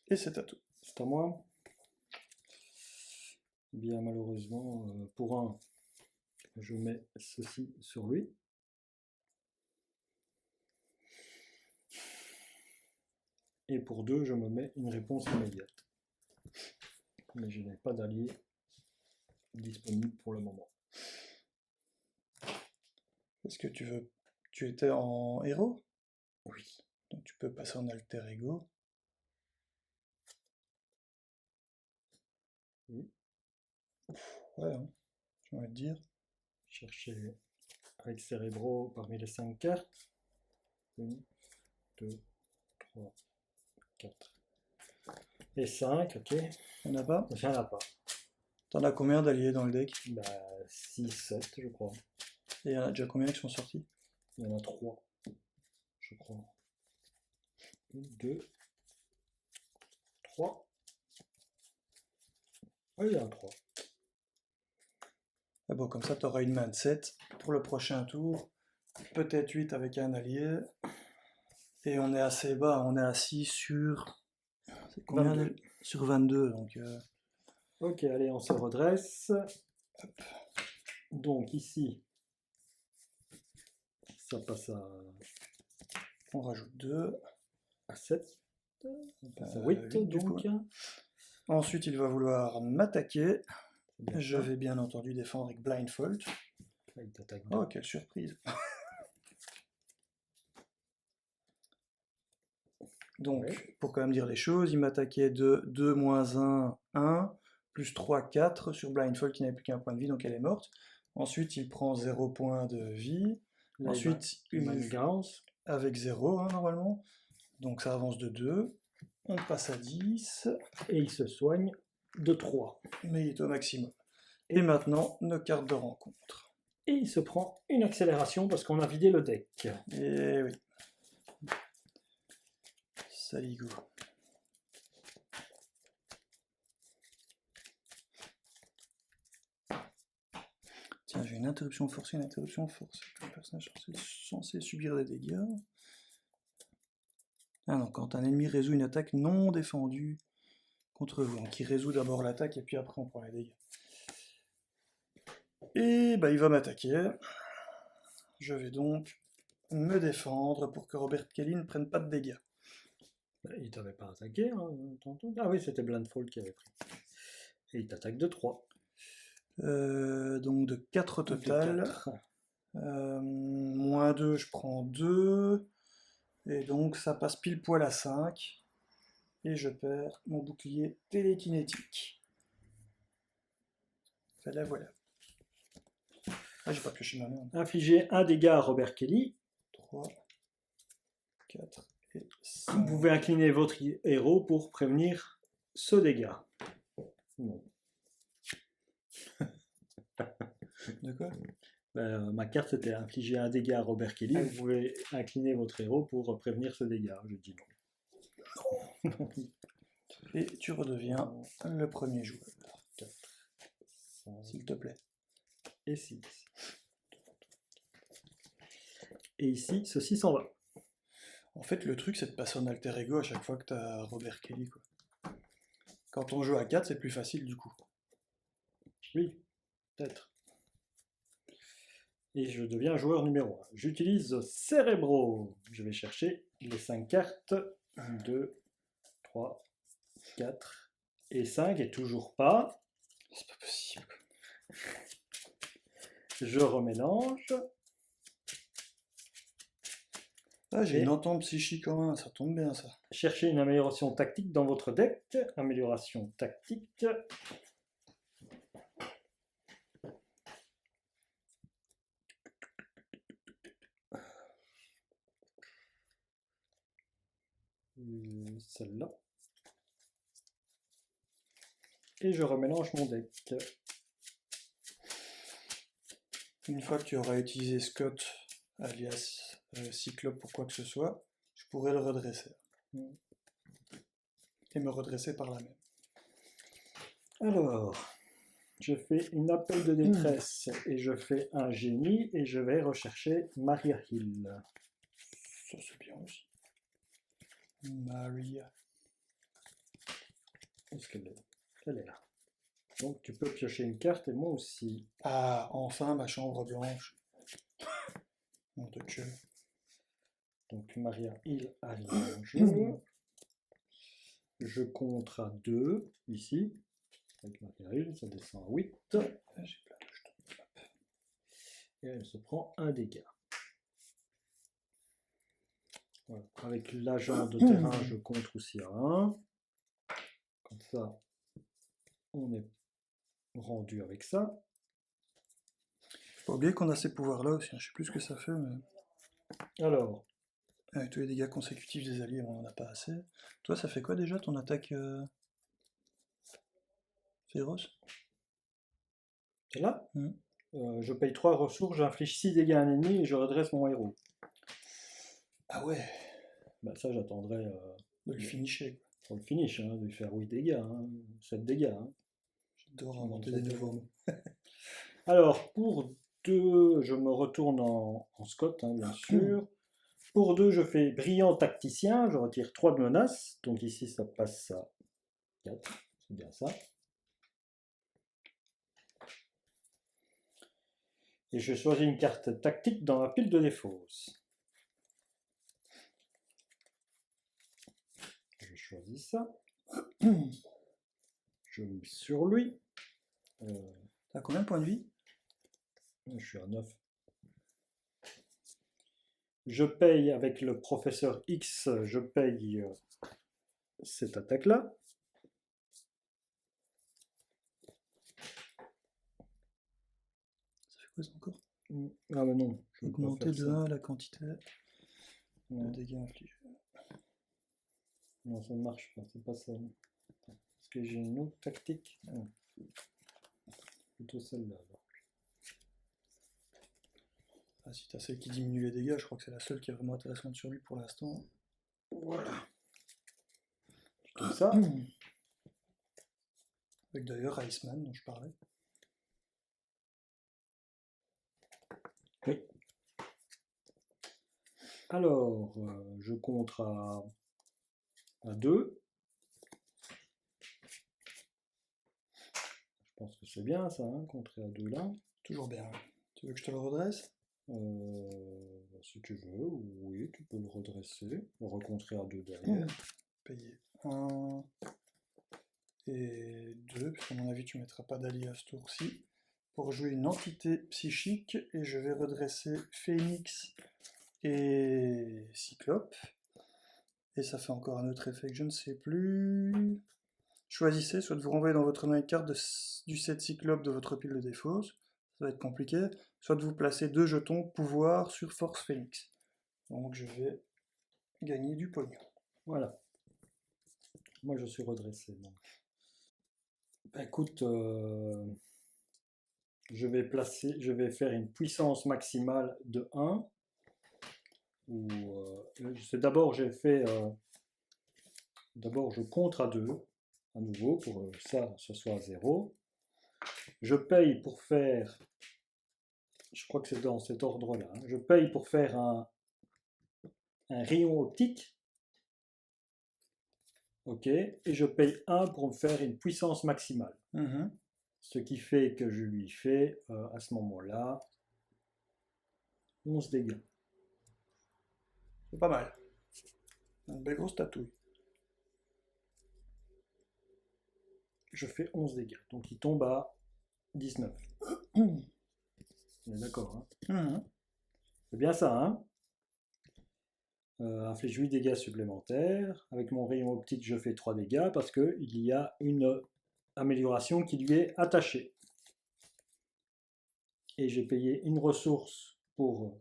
Et c'est à tout. C'est à moi. Bien malheureusement, pour un, je mets ceci sur lui. Et pour 2, je me mets une réponse immédiate. Mais je n'ai pas d'allié disponible pour le moment. Est-ce que tu veux... Tu étais en héros? Oui. Donc tu peux passer en alter ego. Oui. Ouais, hein, j'ai envie de dire. Chercher avec cérébro parmi les 5 cartes. 1, 2, 3, 4 et 5, ok. Il n'y en a pas? Il n'y en a pas. T'en as combien d'alliés dans le deck? Bah, 6, 7, je crois. Et il y en a déjà combien qui sont sortis? Il y en a 3, je crois. 1, 2, 3. Oui, il y en a 3. Ah bon, comme ça, tu auras une main de 7 pour le prochain tour. Peut-être 8 avec un allié. Et on est assez bas, on est à 6 sur... C'est combien 22. Sur 22, donc... Ok, allez, on se redresse. Hop. Donc ici, ça passe on rajoute 2. à 7. On passe à 8, donc. Ensuite, il va vouloir m'attaquer. Je vais bien entendu défendre avec Blindfold. Là, il t'attaque. Oh, quelle surprise! Donc, ouais. Pour quand même dire les choses, il m'attaquait de 2 moins 1, 1, plus 3, 4 sur Blindfold qui n'avait plus qu'un point de vie, donc elle est morte. Ensuite, il prend 0 point de vie. Là, ensuite, une manigance avec 0, hein, normalement. Donc ça avance de 2. On passe à 10. Et il se soigne de 3. Mais il est au maximum. Et maintenant, nos cartes de rencontre. Et il se prend une accélération parce qu'on a vidé le deck. Et oui. Saligo. Tiens, j'ai une interruption forcée, une interruption forcée. Le personnage est censé subir des dégâts. Ah non, quand un ennemi résout une attaque non défendue contre vous. Donc il résout d'abord l'attaque et puis après on prend les dégâts. Et bah il va m'attaquer. Je vais donc me défendre pour que Robert Kelly ne prenne pas de dégâts. Il t'avait pas attaqué, hein, tantôt. Ah oui, c'était Blindfold qui avait pris. Et il t'attaque de 3. Donc de 4 au De total. 4. Moins 2, je prends 2. Et donc ça passe pile poil à 5. Et je perds mon bouclier télékinétique. Voilà, voilà. Ah, j'ai pas pioché ma main. Infligez un dégât à Robert Kelly. 3, 4 et 5. Vous pouvez incliner votre héros pour prévenir ce dégât. Bon. De quoi? Ma carte c'était infliger un dégât à Robert Kelly. Vous pouvez incliner votre héros pour prévenir ce dégât. Je dis non. Et tu redeviens le premier joueur. 4, 5, S'il te plaît. et 6. Et ici, ceci s'en va. En fait, le truc, c'est de passer en alter ego à chaque fois que tu as Robert Kelly, quoi. Quand on joue à 4, c'est plus facile, du coup. Oui, peut-être. Et je deviens joueur numéro 1. J'utilise Cérébro. Je vais chercher les 5 cartes. 1, 2, 3, 4 et 5. Et toujours pas. C'est pas possible. Je remélange. Ah, j'ai une entente psychique en main, ça tombe bien, ça. Cherchez une amélioration tactique dans votre deck. Amélioration tactique. Celle-là. Et je remélange mon deck. Une fois que tu auras utilisé Scott, alias Cyclope pour quoi que ce soit, je pourrais le redresser. Et me redresser par la même. Alors, je fais une appel de détresse et je fais un génie et je vais rechercher Maria Hill. Ça c'est bien aussi. Maria. Est-ce qu'elle est? Elle est là. Donc tu peux piocher une carte et moi aussi. Ah, enfin ma chambre blanche. Mon Dieu. Donc Maria Hill arrive en jeu. Je compte à 2 ici. Avec Maria Hill, ça descend à 8. J'ai plein de jetons. Et elle se prend un dégât. Voilà. Avec l'agent de terrain, je compte aussi à 1. Comme ça, on est rendu avec ça. Faut pas oublier qu'on a ces pouvoirs-là aussi, je sais plus ce que ça fait, mais... Alors, Avec tous les dégâts consécutifs des alliés, on en a pas assez. Toi, ça fait quoi déjà ton attaque féroce? c'est là. Mhm. Je paye 3 ressources, j'inflige 6 dégâts à un ennemi et je redresse mon héros. Ah ouais, Bah, ça, j'attendrai de le finisher, quoi. pour le finish, hein, de lui faire 8 dégâts, hein, 7 dégâts. Hein. J'adore inventer des nouveaux mots. Alors, pour 2, je me retourne en Scott, hein, bien sûr. Pour 2, je fais brillant tacticien, je retire 3 de menaces. Donc ici, ça passe à 4, c'est bien ça. Et je choisis une carte tactique dans la pile de défausse. Je choisis ça. Je mets sur lui. T'as combien de points de vie? Je suis à 9. Je paye avec le professeur X, je paye cette attaque-là. Ça fait quoi ça encore? Ah mais non. Je peux pas Augmenter faire de ça. 1 la quantité de Non, dégâts infligés. non, ça ne marche pas, c'est pas ça. Est-ce que j'ai une autre tactique? Non. Plutôt celle-là. Alors. Ah, si t'as celle qui diminue les dégâts, je crois que c'est la seule qui est vraiment intéressante sur lui pour l'instant. Voilà. Tout ça. Avec d'ailleurs Iceman dont je parlais. Alors, je compte à 2. Je pense que c'est bien ça, hein, compter à 2 là. Toujours bien. Tu veux que je te le redresse? Si tu veux, oui, tu peux le redresser, le recompter à 2 derrière. Payer 1 et 2, parce qu'à mon avis tu ne mettras pas d'allié à ce tour-ci. Pour jouer une entité psychique, et je vais redresser Phénix et Cyclope. Et ça fait encore un autre effet que je ne sais plus. Choisissez, soit de vous renvoyer dans votre main une carte du set Cyclope de votre pile de défauts, ça va être compliqué, soit de vous placer 2 jetons pouvoir sur Force Phénix. Donc je vais gagner du pognon. Voilà. Moi, je suis redressé. Donc. Écoute, je vais faire une puissance maximale de 1. D'abord, d'abord, je compte à 2, à nouveau, pour que ça, ce soit 0. Je paye pour faire, je crois que c'est dans cet ordre-là, hein, je paye pour faire un rayon optique. Ok, et je paye 1 pour me faire une puissance maximale. Ce qui fait que je lui fais à ce moment-là 11 dégâts. C'est pas mal. Une belle grosse tatouille. Je fais 11 dégâts, donc il tombe à 19. On est d'accord, hein? C'est bien ça, hein? Inflige 8 dégâts supplémentaires. Avec mon rayon optique, je fais 3 dégâts parce qu'il y a une amélioration qui lui est attachée. Et j'ai payé une ressource pour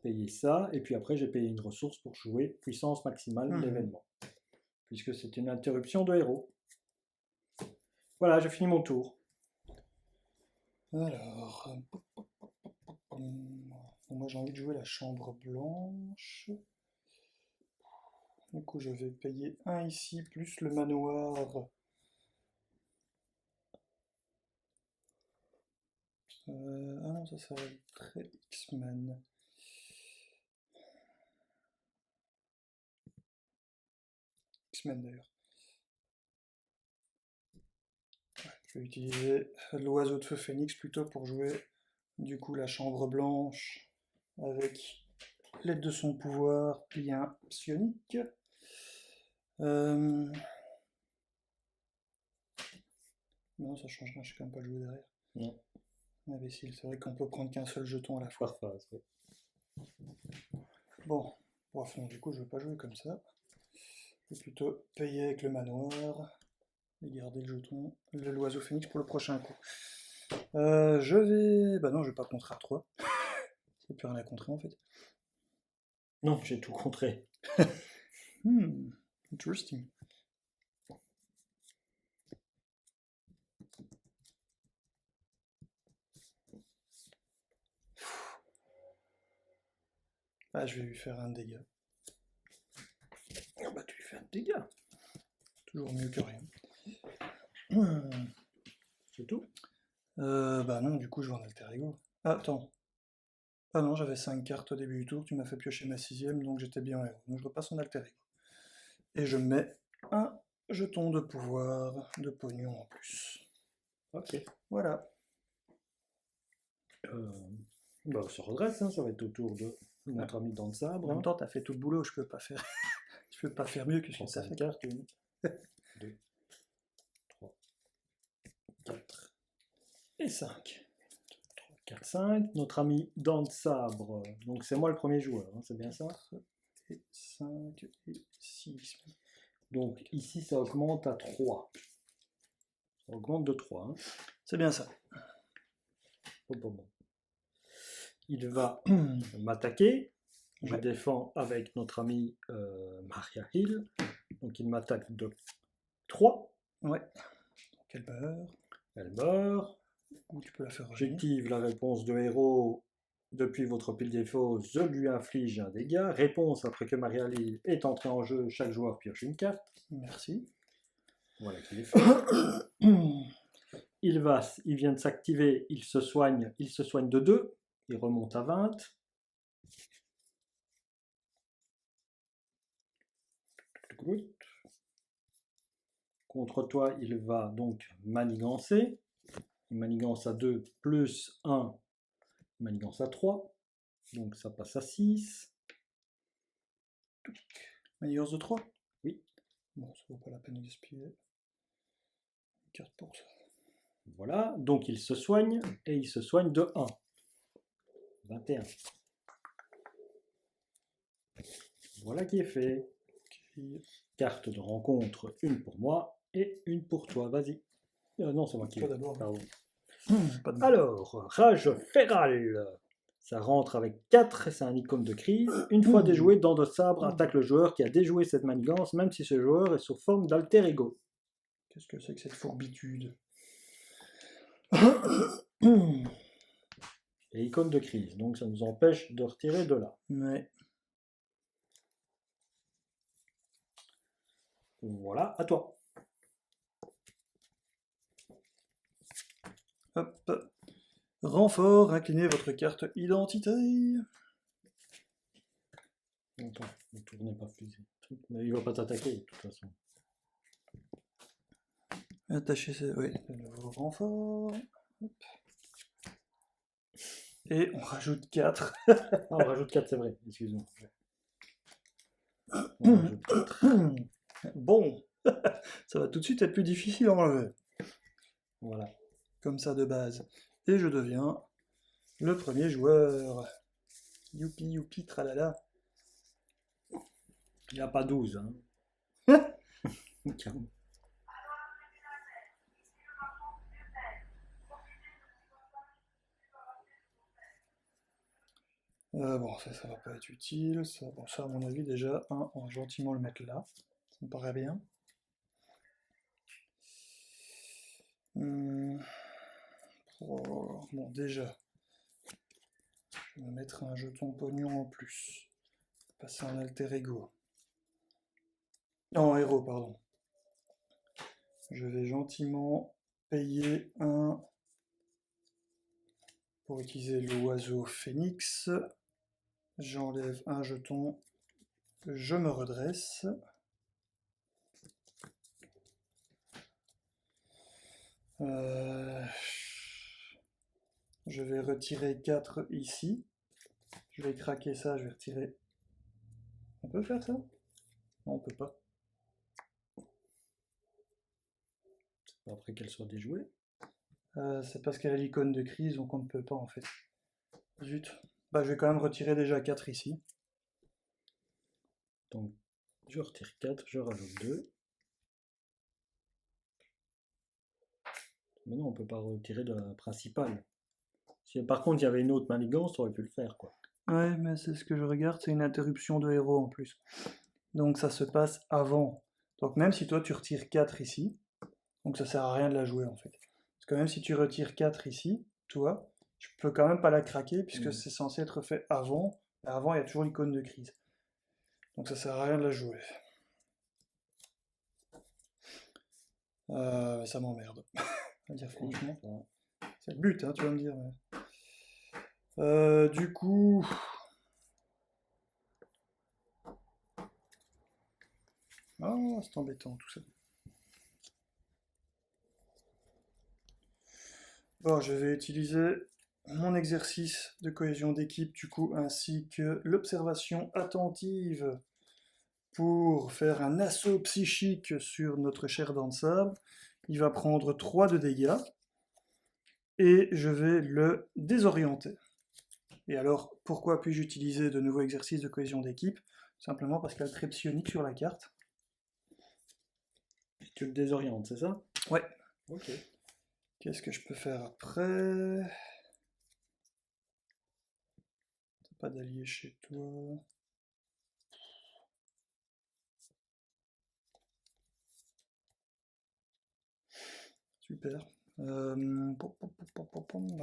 payer ça, et puis après j'ai payé une ressource pour jouer puissance maximale de l'événement, puisque c'est une interruption de héros. Voilà, j'ai fini mon tour. Alors, moi j'ai envie de jouer la chambre blanche. Du coup je vais payer 1 ici, plus le manoir. Ah non, ça va être très X-Men. X-Men d'ailleurs. Ouais, je vais utiliser l'oiseau de feu phénix plutôt pour jouer du coup la chambre blanche avec l'aide de son pouvoir lien psionique. Non, ça change rien, je sais quand même pas jouer derrière. Non. Imbécile, c'est vrai qu'on peut prendre qu'un seul jeton à la fois. Par phase, oui. Bon, bref, non, du coup je vais pas jouer comme ça. Je vais plutôt payer avec le manoir et garder le jeton, l'oiseau phénix pour le prochain coup. Je vais... Bah non, je vais pas contrer à 3. Il n'y a plus rien à contrer en fait. Non, j'ai tout contré. Interesting. Ah, je vais lui faire un dégât. Oh bah tu lui fais un dégât. Toujours mieux que rien. C'est tout? Bah non, du coup je vais en alter ego. Attends. Ah non, j'avais 5 cartes au début du tour, tu m'as fait piocher ma 6ème, donc j'étais bien en héros. Donc je repasse en alter ego. Et je mets un jeton de pouvoir de pognon en plus. Ok. Voilà. Bah on se redresse, hein, ça va être au tour de notre ami dans le sabre. En même temps, t'as fait tout le boulot, je peux pas faire. Je peux pas faire mieux que ce que ça t'as fait. Carte, 1, 2, 3, 4 et 5. 3, 4, 5. Notre ami dans le sabre. Donc c'est moi le premier joueur, hein, c'est bien ça? Et 5 et 6. Donc ici ça augmente à 3. Ça augmente de 3. Hein. C'est bien ça. Bon. Il va m'attaquer. Je défends avec notre ami Maria Hill. Donc il m'attaque de 3. Ouais. Donc elle meurt. Elle meurt. Ou tu peux la faire revenir. J'active la réponse de héros. Depuis votre pile défaut, je lui inflige un dégât. Réponse après que Maria Hill est entrée en jeu, chaque joueur pioche une carte. Merci. Voilà qu'il est fait. Il vient de s'activer, il se soigne de 2. Il remonte à 20. Good. Contre toi, il va donc manigancer. Il manigance à 2 plus 1, il manigance à 3. Donc ça passe à 6. Manigance de 3. Oui. Bon, ça vaut pas la peine de gaspiller une carte pour ça. Voilà, donc il se soigne, et il se soigne de 1. 21. Voilà qui est fait. Okay. Carte de rencontre, une pour moi et une pour toi. Vas-y. Non, c'est moi qui Toi vais. d'abord. Pardon. Pas de... Alors, rage férale. Ça rentre avec 4 et c'est un icône de crise. Une fois déjoué, Dent de Sabre attaque le joueur qui a déjoué cette manigance, même si ce joueur est sous forme d'alter ego. Qu'est-ce que c'est que cette fourbitude? Et icône de crise, donc ça nous empêche de retirer de là. Ouais. Voilà, à toi. Hop. Renfort, inclinez votre carte identité. Attends, ne tournez pas fusil. Mais il va pas t'attaquer de toute façon. Attachez ce... Oui, le nouveau renfort. Hop. Et on rajoute 4. Ah, on rajoute 4, c'est vrai, excuse-moi. On rajoute 4. Bon, ça va tout de suite être plus difficile à enlever. Voilà. Comme ça de base. Et je deviens le premier joueur. Youpi, youpi, tralala. Il n'y a pas 12. Hein. Bon, ça va pas être utile. Ça, bon, ça, à mon avis, déjà, on va gentiment le mettre là. Ça me paraît bien. Bon, déjà, je vais me mettre un jeton pognon en plus. Passer en alter ego. Non, en héros, pardon. Je vais gentiment payer un pour utiliser l'oiseau phénix. J'enlève un jeton. Je me redresse. Je vais retirer 4 ici. Je vais craquer ça, je vais retirer. On peut faire ça? Non, on peut pas. C'est pas après qu'elle soit déjouée. C'est parce qu'elle a l'icône de crise, donc on ne peut pas en fait. Zut. Bah, je vais quand même retirer déjà 4 ici. Donc, je retire 4, je rajoute 2. Mais non, on peut pas retirer de la principale. Si par contre il y avait une autre manigance, tu aurais pu le faire, quoi. Ouais, mais c'est ce que je regarde, c'est une interruption de héros en plus. Donc ça se passe avant. Donc même si toi tu retires 4 ici, donc ça sert à rien de la jouer en fait. Parce que même si tu retires 4 ici, toi, tu peux quand même pas la craquer puisque c'est censé être fait avant. Et avant, il y a toujours l'icône de crise. Donc ça sert à rien de la jouer. Ça m'emmerde. On va dire franchement. C'est le but, hein, tu vas me dire. Mais... du coup... Oh, c'est embêtant tout ça. Bon, je vais utiliser mon exercice de cohésion d'équipe du coup, ainsi que l'observation attentive pour faire un assaut psychique sur notre cher dent de sable. Il va prendre 3 de dégâts et je vais le désorienter. Et alors, pourquoi puis-je utiliser de nouveaux exercices de cohésion d'équipe? Simplement parce qu'il y a le trait psionique sur la carte. Tu le désorientes, c'est ça? Ouais. Ok. Qu'est-ce que je peux faire après? T'as pas d'allié chez toi. Super. Bah,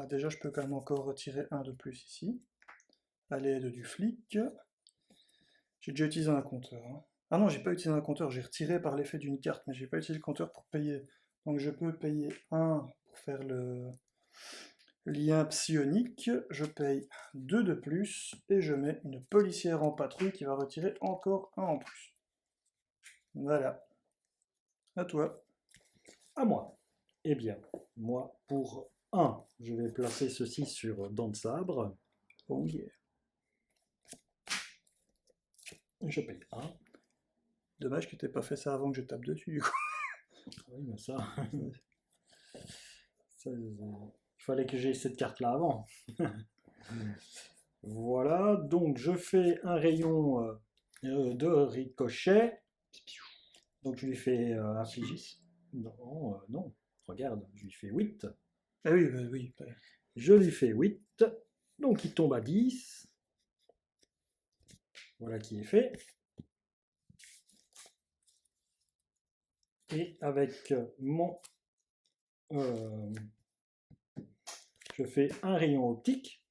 déjà, je peux quand même encore retirer un de plus ici, à l'aide du flic. J'ai déjà utilisé un compteur. Hein. Ah non, j'ai pas utilisé un compteur, j'ai retiré par l'effet d'une carte, mais j'ai pas utilisé le compteur pour payer. Donc je peux payer 1 pour faire le lien psionique. Je paye 2 de plus et je mets une policière en patrouille qui va retirer encore 1 en plus. Voilà. À toi. À moi. Eh bien, moi, pour 1, je vais placer ceci sur dents de sabre. Oh yeah. Je paye 1. Dommage que t'aies pas fait ça avant que je tape dessus, du coup. Oui, mais ça, il fallait que j'aie cette carte-là avant. Voilà, donc je fais un rayon de ricochet. Donc je lui fais infliger. Non, non, regarde, je lui fais 8. Ah oui, bah oui. Bah, Je lui fais 8. Donc il tombe à 10. Voilà qui est fait. Et avec mon... euh, je fais un rayon optique.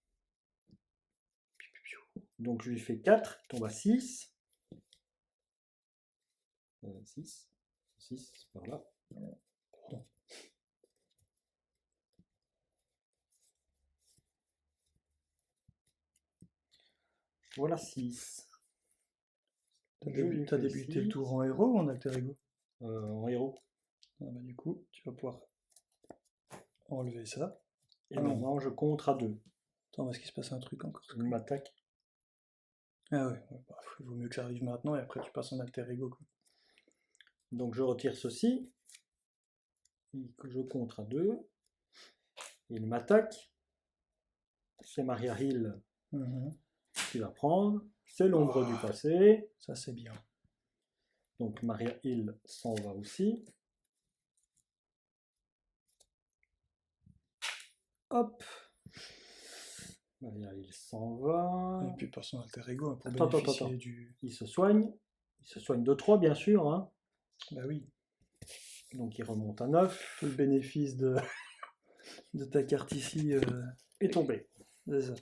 Donc je lui fais 4, il tombe à 6. 6, 6 par là. Voilà 6. T'as débuté le tour en héros ou en alter ego? En héros. Ah bah du coup, tu vas pouvoir enlever ça. Et Ah non. maintenant je compte à 2. Attends, est-ce qu'il se passe un truc encore? Il m'attaque. Ah ouais, bah, il vaut mieux que ça arrive maintenant et après tu passes en alter ego, quoi. Donc je retire ceci. Je compte à 2. Il m'attaque. C'est Maria Hill Mhm. qui va prendre. C'est l'ombre du passé. Ça c'est bien. Donc Maria Hill s'en va aussi. Hop. Maria Hill s'en va. Et puis passe en alter ego hein, pour Attends. bénéficier du... Il se soigne. Il se soigne de 3 bien sûr. Hein. Bah oui, Donc il remonte à 9. tout le bénéfice de, de ta carte ici Est tombé. c'est ça.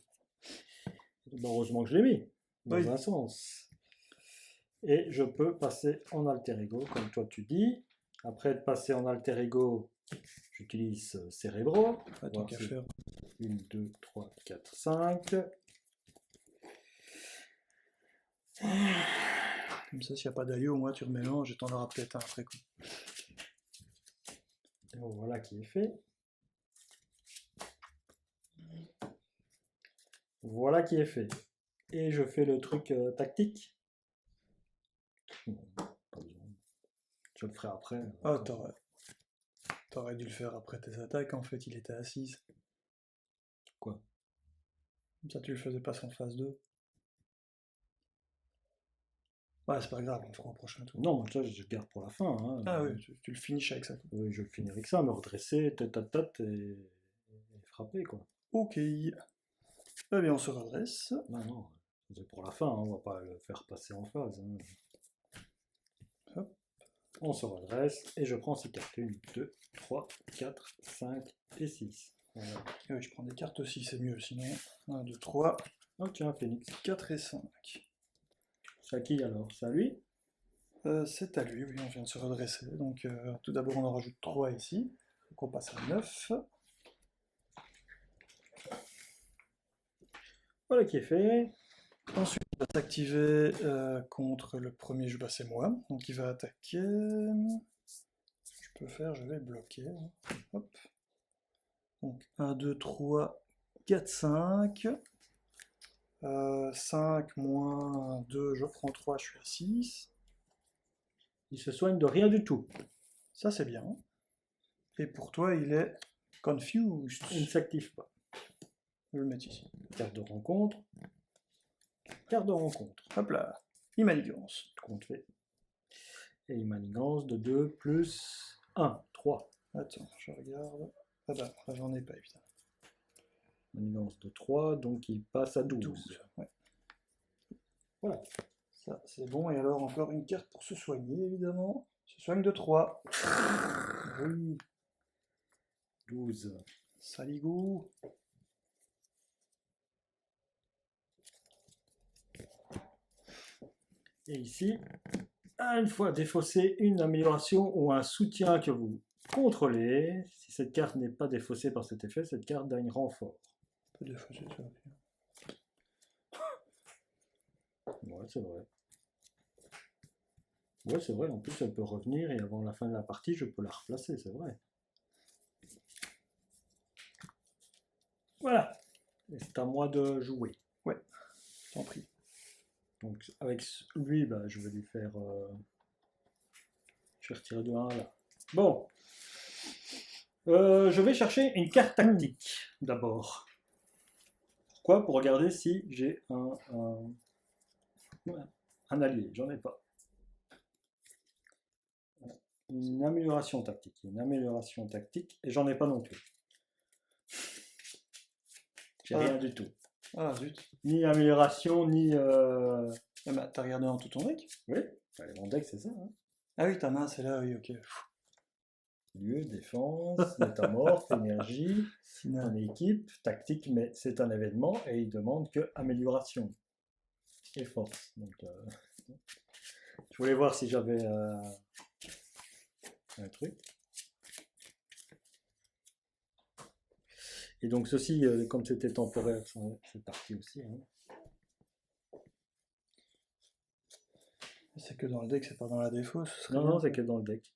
Ben, heureusement que je l'ai mis. Dans Oui. un sens. Et je peux passer en alter ego, comme toi tu dis. Après être passé en alter ego, j'utilise Cérébro. Pas tant qu'à faire. 1, 2, 3, 4, 5. Comme ça, s'il n'y a pas d'allié, au moins tu remélanges et t'en auras peut-être un après coup. Et voilà qui est fait. Voilà qui est fait. Et je fais le truc tactique. Non, pas besoin. Je le ferai après. Ah, t'aurais dû le faire après tes attaques, en fait, il était à 6. Quoi? Comme ça, tu le faisais passer en phase 2. Ouais, c'est pas grave, on le fera au prochain tour. Non, ça je garde pour la fin. Hein. Ah oui, tu le finisses avec ça. Quoi. Oui, je vais finir avec ça, me redresser, tête et frapper quoi. Ok. Eh bien, on se redresse. Non, c'est pour la fin, hein, on va pas le faire passer en phase. Hein. Hop. On se redresse et je prends ces cartes. 1, 2, 3, 4, 5 et 6. Voilà. Et oui, je prends des cartes aussi, c'est mieux sinon. 1, 2, 3, Oh tiens, Phoenix. 4 et 5. C'est à qui alors? C'est à lui? C'est à lui, oui, on vient de se redresser. Donc, tout d'abord, on en rajoute 3 ici. Donc, on passe à 9. Voilà qui est fait. Ensuite, il va s'activer contre le premier jeu, bah, c'est moi. Donc, il va attaquer. Je vais bloquer. Hop. Donc, 1, 2, 3, 4, 5. 5 moins 2, je prends 3, je suis à 6. Il se soigne de rien du tout. Ça, c'est bien. Et pour toi, il est confused. Il ne s'active pas. Je vais le mettre ici. Carte de rencontre. Carte de rencontre. Hop là. Il manigance. Compte fait. Et il manigance de 2 plus 1, 3. Attends, je regarde. Ah bah, là, j'en ai pas, évidemment. Manigance de 3, donc il passe à 12. 12. Ouais. Voilà. Ça, c'est bon. Et alors, encore une carte pour se soigner, évidemment. Se soigne de 3. Oui. 12. Saligou. Et ici, une fois défaussé une amélioration ou un soutien que vous contrôlez, si cette carte n'est pas défaussée par cet effet, cette carte gagne renfort. On peut défausser ça. Ouais, c'est vrai. Ouais, c'est vrai, en plus elle peut revenir et avant la fin de la partie, je peux la replacer, c'est vrai. Voilà, et c'est à moi de jouer. Ouais, t'en prie. Donc avec lui, bah, je vais lui faire... je vais retirer de 1 là. Bon, je vais chercher une carte tactique d'abord. Pourquoi? Pour regarder si j'ai un allié. J'en ai pas. Une amélioration tactique. Une amélioration tactique. Et j'en ai pas non plus. J'ai rien du tout. Ah, zut. Ni amélioration, ni... Ah bah, t'as regardé dans tout ton deck? Oui, mon deck c'est ça. Hein. Ah oui, ta main, c'est là, oui, ok. Lieu, défense, métamorphe, énergie, en équipe, tactique, mais c'est un événement et il demande que amélioration et force. Donc, je voulais voir si j'avais un truc. Et donc ceci, comme c'était temporaire, c'est parti aussi. Hein. C'est que dans le deck, c'est pas dans la défausse. Non, non, c'est que dans le deck.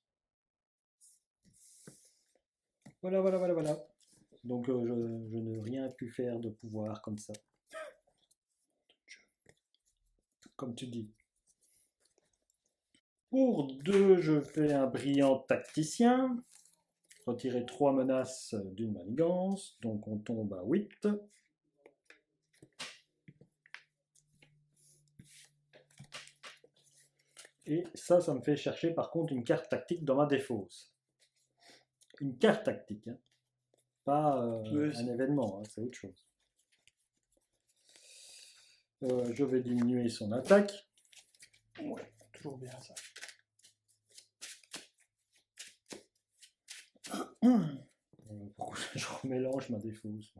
Voilà, voilà, voilà, voilà. Donc je n'ai rien pu faire de pouvoir comme ça. Comme tu dis. Pour 2, je fais un brillant tacticien. Retirer 3 menaces d'une manigance. Donc on tombe à 8. Et ça me fait chercher par contre une carte tactique dans ma défausse. Une carte tactique, hein. Pas Oui, un événement, hein, c'est autre chose. Je vais diminuer son attaque. Ouais, toujours bien ça. Pourquoi je remélange ma défausse?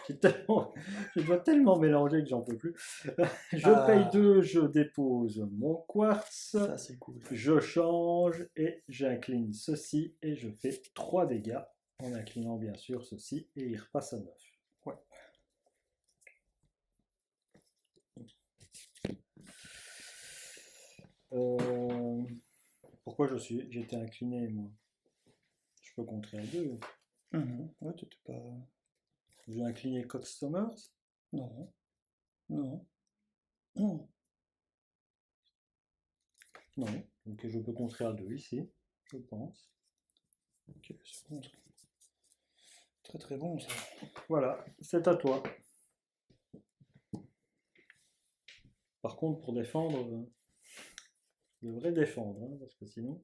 Je dois tellement mélanger que j'en peux plus. Je paye 2, je dépose mon quartz. Ça, c'est cool. Je change et j'incline ceci et je fais 3 dégâts en inclinant bien sûr ceci et il repasse à 9. Ouais. Pourquoi j'ai été incliné moi? Je peux contrer à 2. Ouais, t'étais pas... J'ai incliné Cox Summers? Non. Non. Non. Non. Donc je peux contrer à 2 ici, je pense. Ok, c'est bon ça. Très très bon ça. Voilà, c'est à toi. Par contre, pour défendre, je devrais défendre, hein, parce que sinon,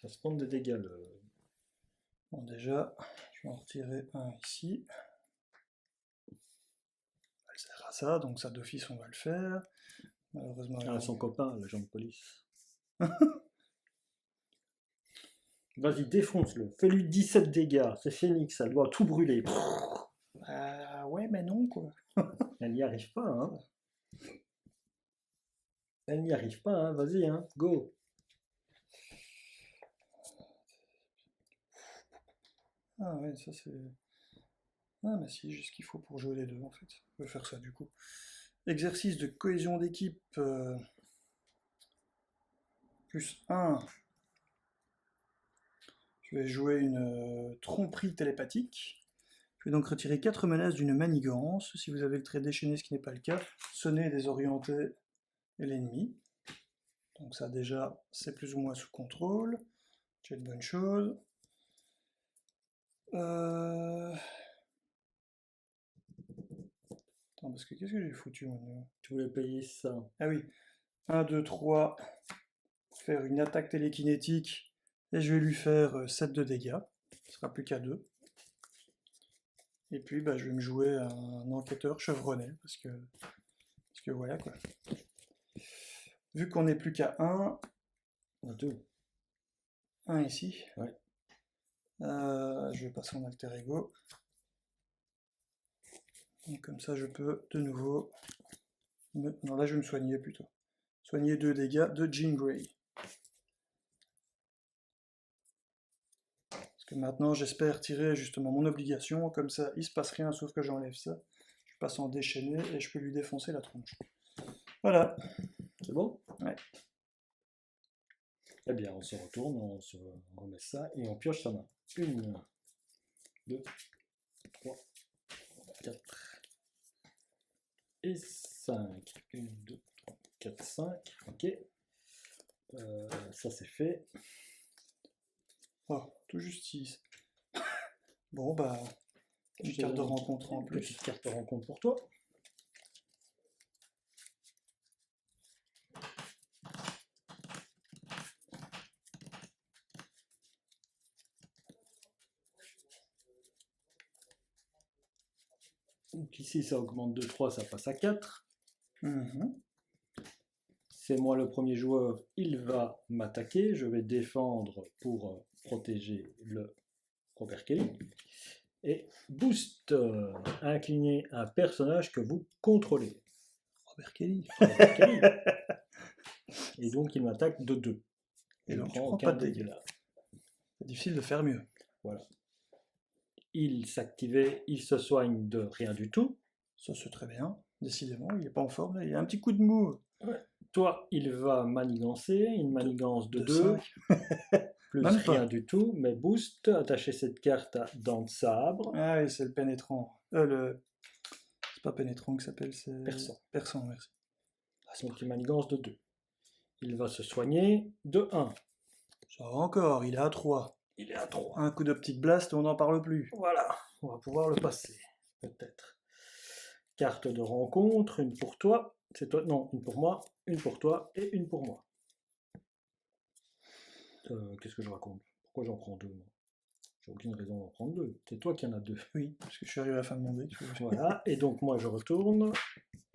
ça se prend des dégâts. Bon, déjà, je vais en retirer un ici. Elle sert à ça, donc ça d'office on va le faire. Malheureusement. Ah, son copain, l'agent de police. Vas-y, défonce-le. Fais-lui 17 dégâts. C'est Phoenix, elle doit tout brûler. Ouais, mais non quoi. Elle n'y arrive pas, hein. Elle n'y arrive pas, hein. Vas-y, hein. Go. Ah ouais, ça c'est... Ah mais si, j'ai ce qu'il faut pour jouer les deux en fait. Je vais faire ça du coup. Exercice de cohésion d'équipe. Plus 1. Je vais jouer une tromperie télépathique. Je vais donc retirer 4 menaces d'une manigance. Si vous avez le trait déchaîné, ce qui n'est pas le cas, sonnez et désorientez l'ennemi. Donc ça déjà, c'est plus ou moins sous contrôle. C'est une bonne chose. Attends, parce que qu'est-ce que j'ai foutu maintenant? Tu voulais payer ça. Ah oui. 1, 2, 3. Faire une attaque télékinétique. Et je vais lui faire 7 de dégâts. Ce sera plus qu'à 2. Et puis bah, je vais me jouer un enquêteur chevronné. Parce que voilà quoi. Vu qu'on n'est plus qu'à 1. 2. 1 ici. Ouais. Je vais passer en alter ego. Donc comme ça je peux de nouveau... Non là je vais me soigner plutôt. Soigner 2 dégâts de Jean Grey. Parce que maintenant j'espère tirer justement mon obligation. Comme ça il se passe rien sauf que j'enlève ça. Je passe en déchaîné et je peux lui défoncer la tronche. Voilà. C'est bon? Ouais. Eh bien, on se retourne, on remet ça et on pioche sa main. 1, 2, 3, 4 et 5. 1, 2, 3, 4, 5. Ok. Ça c'est fait. Oh, tout justice. Bon, bah, une carte de rencontre en plus. Petite carte de rencontre pour toi. Donc ici, ça augmente de 3, ça passe à 4. Mhm. C'est moi le premier joueur, il va m'attaquer. Je vais défendre pour protéger le Robert Kelly. Et boost, incliner un personnage que vous contrôlez. Robert Kelly. Robert Kelly. Et donc il m'attaque de 2. Et Je donc tu prends prends aucun pas de dégâts. dégât. C'est difficile de faire mieux. Voilà. Il s'activait, il se soigne de rien du tout. Ça c'est très bien. Décidément, il est pas en forme là. Il a un petit coup de mou. Ouais. Toi, il va manigancer, une manigance de 2, 5. plus Même rien pas. du tout, mais boost, attacher cette carte à dents de sabre. Ah oui, c'est le pénétrant. C'est pas pénétrant que ça s'appelle, c'est... Perçant. Perçant, merci. Donc une manigance de 2. Il va se soigner de 1. Ça va encore, il est à 3. Il est à 3. Un coup d'optique blast, on n'en parle plus. Voilà, on va pouvoir le passer, peut-être. Carte de rencontre, une pour toi. C'est toi, non, une pour moi, une pour toi et une pour moi. Qu'est-ce que je raconte? Pourquoi j'en prends 2, moi? J'ai aucune raison d'en prendre 2. C'est toi qui en as 2. Oui, parce que je suis arrivé à la fin de mon deck. Voilà, et donc moi je retourne.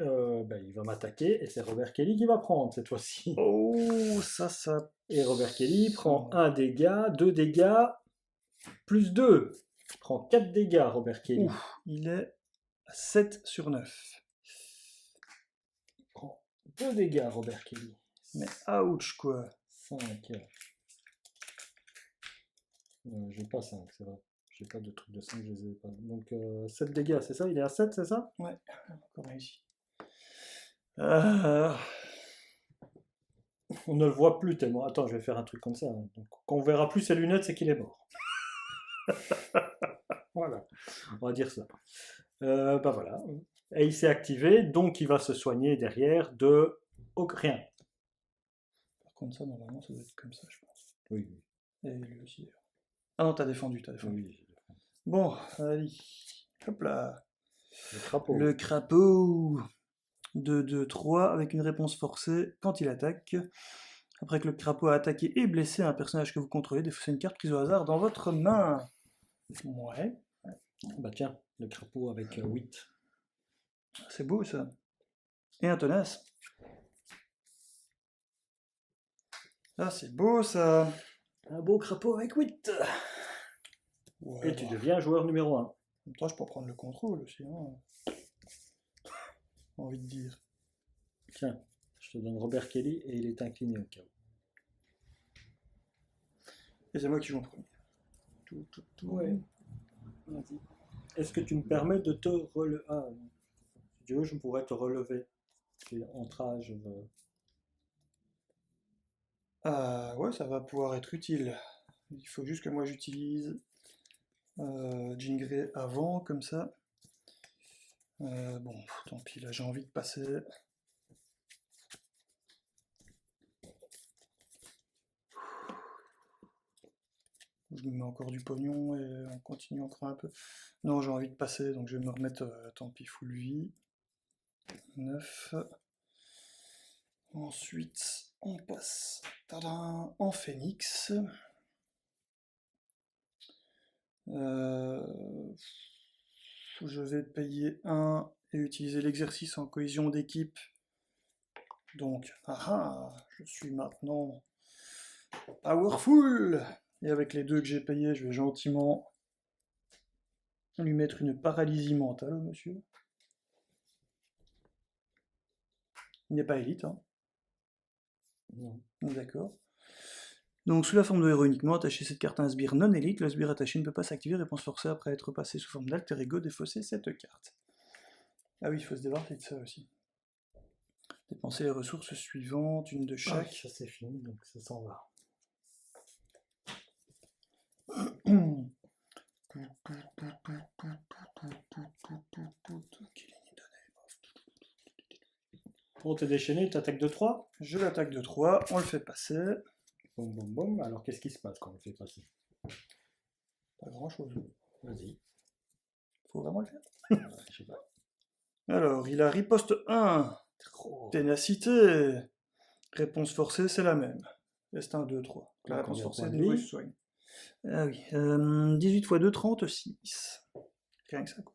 Il va m'attaquer et c'est Robert Kelly qui va prendre cette fois-ci. Oh, ça... Et Robert Kelly prend 1 dégât, 2 dégâts, plus 2. Il prend 4 dégâts, Robert Kelly. Ouf, il est à 7 sur 9. Il prend 2 dégâts, Robert Kelly. Mais ouch, quoi. 5. J'ai pas 5, c'est vrai. J'ai pas de truc de 5, je les ai pas. Donc 7 dégâts, c'est ça? Il est à 7, c'est ça? Ouais, encore réussi. On ne le voit plus tellement. Attends, je vais faire un truc comme ça. Donc, quand on verra plus ses lunettes, c'est qu'il est mort. Voilà, on va dire ça. Bah voilà. Et il s'est activé, donc il va se soigner derrière de rien. Par contre, ça, normalement, ça doit être comme ça, je pense. Oui, Et lui aussi, d'ailleurs. Ah non, t'as défendu. oui. Bon, allez. Hop là. Le crapaud. Le crapaud. 2-2-3 avec une réponse forcée quand il attaque. Après que le crapaud a attaqué et blessé un personnage que vous contrôlez, défaussez une carte prise au hasard dans votre main. Ouais. Bah tiens, le crapaud avec 8. C'est beau ça. Et un tenace. Ah, c'est beau ça. Un beau crapaud avec 8. Ouais, Et tu deviens joueur numéro 1. En même temps, je peux prendre le contrôle aussi. Hein. Envie de dire. Tiens, je te donne Robert Kelly et il est incliné au cas où. Et c'est moi qui joue en premier. Ouais. Vas-y. Est-ce que tu me permets de te relever? Ah, si tu veux, je pourrais te relever. C'est entre âge. Ouais, ça va pouvoir être utile. Il faut juste que moi j'utilise Jean Grey avant, comme ça. Bon, tant pis, là j'ai envie de passer. Je me mets encore du pognon et on continue encore un peu. Non, j'ai envie de passer, donc je vais me remettre, tant pis, full vie. 9. Ensuite, on passe en phénix. Je vais payer 1 et utiliser l'exercice en cohésion d'équipe. Donc, je suis maintenant powerful. Et avec les 2 que j'ai payés, je vais gentiment lui mettre une paralysie mentale au monsieur. Il n'est pas élite, hein. Non. D'accord. Donc, sous la forme de héros uniquement, attachez cette carte à un sbire non élite. Le sbire attaché ne peut pas s'activer. Réponse forcée après être passé sous forme d'alter ego. Défausser cette carte. Ah oui, il faut se débarrasser de ça aussi. Dépensez les ressources suivantes, une de chaque. Ça c'est fini, donc ça s'en va. Pour te déchaîner, tu attaques de 3. Je l'attaque de 3, on le fait passer. Boum, boum, boum. Alors, qu'est-ce qui se passe quand on le fait passer? Pas grand chose. Vas-y. Faut vraiment le faire. Je sais pas. Alors, il a riposte 1. Trop. Ténacité. Réponse forcée, c'est la même. Est un 2, 3. La Donc, réponse combien de forcée, points de niveau il vie? se soigne. Ah oui. 18 x 2, 36. Rien que ça, quoi.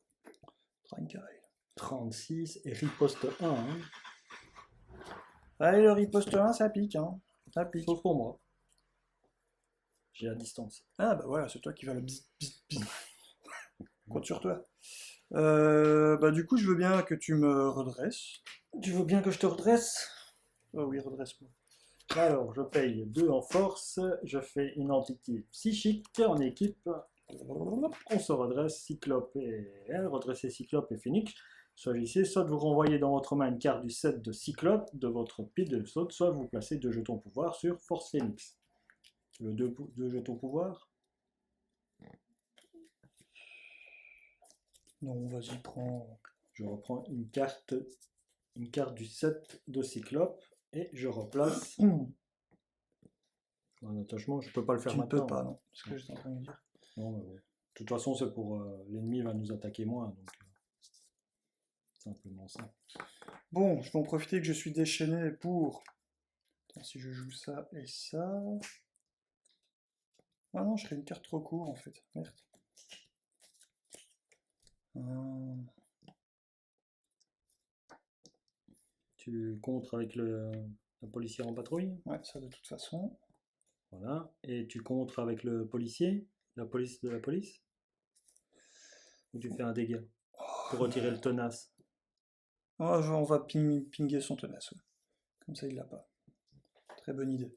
Train carré. 36 et riposte 1. Hein. Allez, le riposte 1, ça pique, hein. Ça pique. Sauf pour moi. J'ai à distance. Ah bah voilà, c'est toi qui vas le bzz, bzz, bzz. Compte sur toi. Bah du coup, je veux bien que tu me redresses. Tu veux bien que je te redresse? Oh oui, redresse-moi. Alors, je paye 2 en force. Je fais une entité psychique en équipe. On se redresse, Cyclope et elle, redresser Cyclope et Phoenix. Choisissez, soit vous renvoyez dans votre main une carte du set de Cyclope de votre pile de saut, soit vous placez 2 jetons pouvoir sur Force Phoenix. Le 2 jetons pouvoir. Non, vas-y, prends. Je reprends une carte du set de Cyclope et je replace un attachement. Je peux pas le faire Tu ne maintenant. peux pas, non. C'est ce que j'étais en train de dire. Non, mais bon. De toute façon, c'est pour l'ennemi va nous attaquer moins, donc simplement ça. Bon, je vais en profiter que je suis déchaîné pour... Attends, si je joue ça et ça... Ah non, je serais une carte trop court, en fait. Merde. Tu contres avec le policier en patrouille. Ouais, ça de toute façon. Voilà. Et tu contres avec le policier, la police de la police. Ou tu fais un dégât pour retirer le tenace. Oh, on va pinguer son tenace, ouais. Comme ça, il l'a pas. Très bonne idée.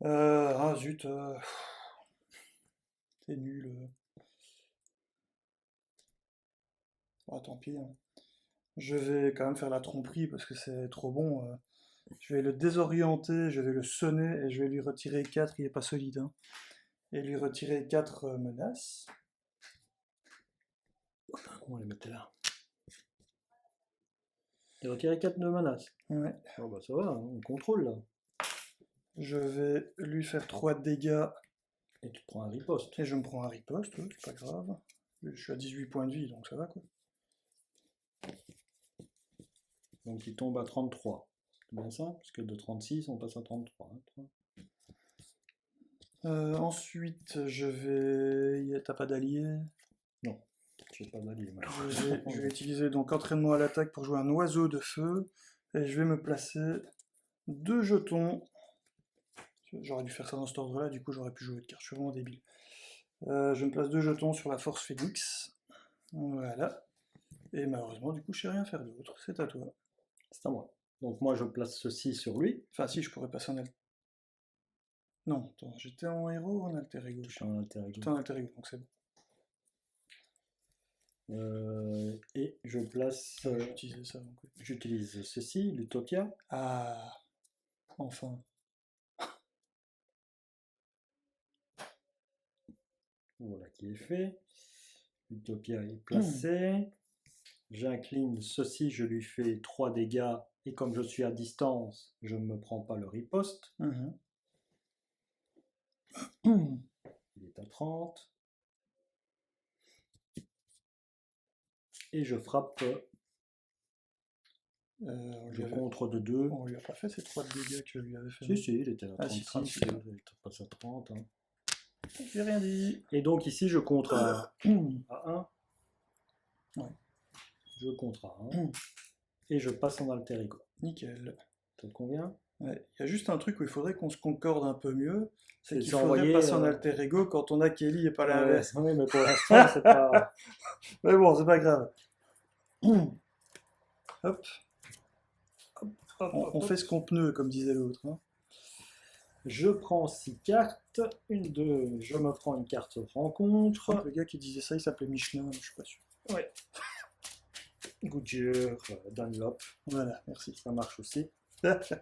Ah zut. C'est nul. Ah, tant pis, hein. Je vais quand même faire la tromperie parce que c'est trop bon. Je vais le désorienter, je vais le sonner et je vais lui retirer 4, il est pas solide, hein. Et lui retirer 4 menaces. On va les mettre là. Tu as retiré 4 de menaces. Ouais. Oh bah ça va, hein, on contrôle là. Je vais lui faire 3 dégâts Et tu te prends un riposte. et je me prends un riposte, ouais, c'est pas grave. Je suis à 18 points de vie, donc ça va quoi. Donc il tombe à 33. C'est bien ça? Parce que de 36, on passe à 33. Hein. Ensuite, je vais... T'as pas d'allié? Non, je n'ai pas d'allié. Je vais utiliser donc entraînement à l'attaque pour jouer un oiseau de feu. Et je vais me placer 2 jetons. J'aurais dû faire ça dans cet ordre-là, du coup j'aurais pu jouer de carte, je suis vraiment débile. Je me place 2 jetons sur la force Phoenix. Voilà. Et malheureusement, du coup, je sais rien faire d'autre. C'est à toi. C'est à moi. Donc moi je place ceci sur lui. Enfin, si, je pourrais passer en alter. Non, attends, j'étais en héros ou en alter ego? Je suis en alter ego. J'étais en alter ego, donc c'est bon. Et je place. J'utilisais ça, donc oui. J'utilise ceci, l'Utopia. Ah, enfin. Voilà qui est fait. L'Utopia est placé. J'incline ceci, je lui fais 3 dégâts. Et comme je suis à distance, je ne me prends pas le riposte. Il est à 30. Et je frappe. Je contre de 2. On lui a pas fait ces 3 dégâts que je lui avais fait. Si, il était à 36. Si, 36. Il passe à 30. Hein. J'ai rien dit. Et donc ici, je contre à 1. Ouais. Je contre à 1. Et je passe en alter ego. Nickel. Ça te convient? Ouais. Il y a juste un truc où il faudrait qu'on se concorde un peu mieux. C'est qu'il envoyer, faudrait passer en alter ego quand on a Kelly et pas l'inverse. Oui, mais pour l'instant, c'est pas... Mais bon, c'est pas grave. Hop. On fait ce qu'on peut, comme disait l'autre. Hein. Je prends 6 cartes. Une, 2, je me prends une carte rencontre. Le gars qui disait ça, il s'appelait Michelin, je suis pas sûr. Ouais. Goodyear, Dunlop. Voilà, merci. Ça marche aussi. Un peu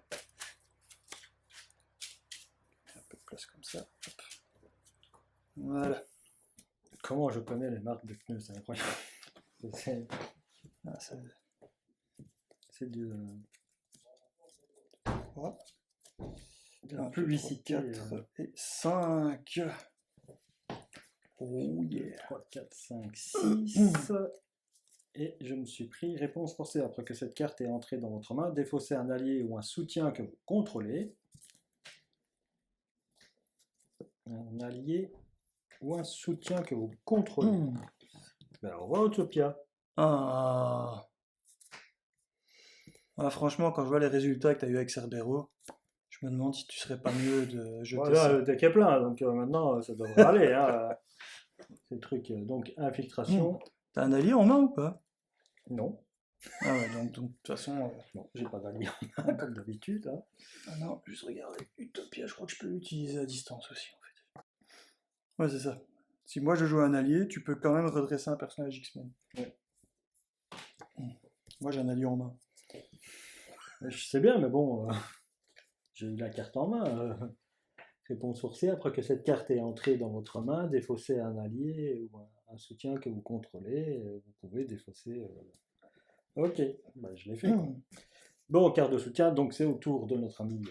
de place comme ça. Hop. Voilà. Comment je connais les marques de pneus, c'est incroyable. C'est Ah, ça, c'est du, 3, de la publicité. 4 et 5. Oh yeah. 3, 4, 5, 6. Et je me suis pris réponse forcée. Après que cette carte est entrée dans votre main, défaussez un allié ou un soutien que vous contrôlez. Un allié ou un soutien que vous contrôlez. Ben, au revoir, Utopia. Ah. Ah, franchement, quand je vois les résultats que tu as eu avec Cerbero, je me demande si tu serais pas mieux de jeter Voilà, ça. le deck est plein, donc maintenant ça devrait aller. Hein. Ces trucs. Donc, infiltration, T'as un allié en main ou pas? non. Ah ouais, donc de toute façon. Non, j'ai pas d'allié en main, comme d'habitude. Hein. Ah non, juste regarder. Utopia, je crois que je peux l'utiliser à distance aussi en fait. Ouais, c'est ça. Si moi je joue un allié, tu peux quand même redresser un personnage X-Men. Ouais. Moi j'ai un allié en main. Je sais bien, mais bon, j'ai eu la carte en main. Réponse forcée, après que cette carte est entrée dans votre main, défaussez un allié ou un soutien que vous contrôlez. Vous pouvez défausser. Ok, bah, je l'ai fait. Quoi. Bon, carte de soutien, donc c'est au tour de notre ami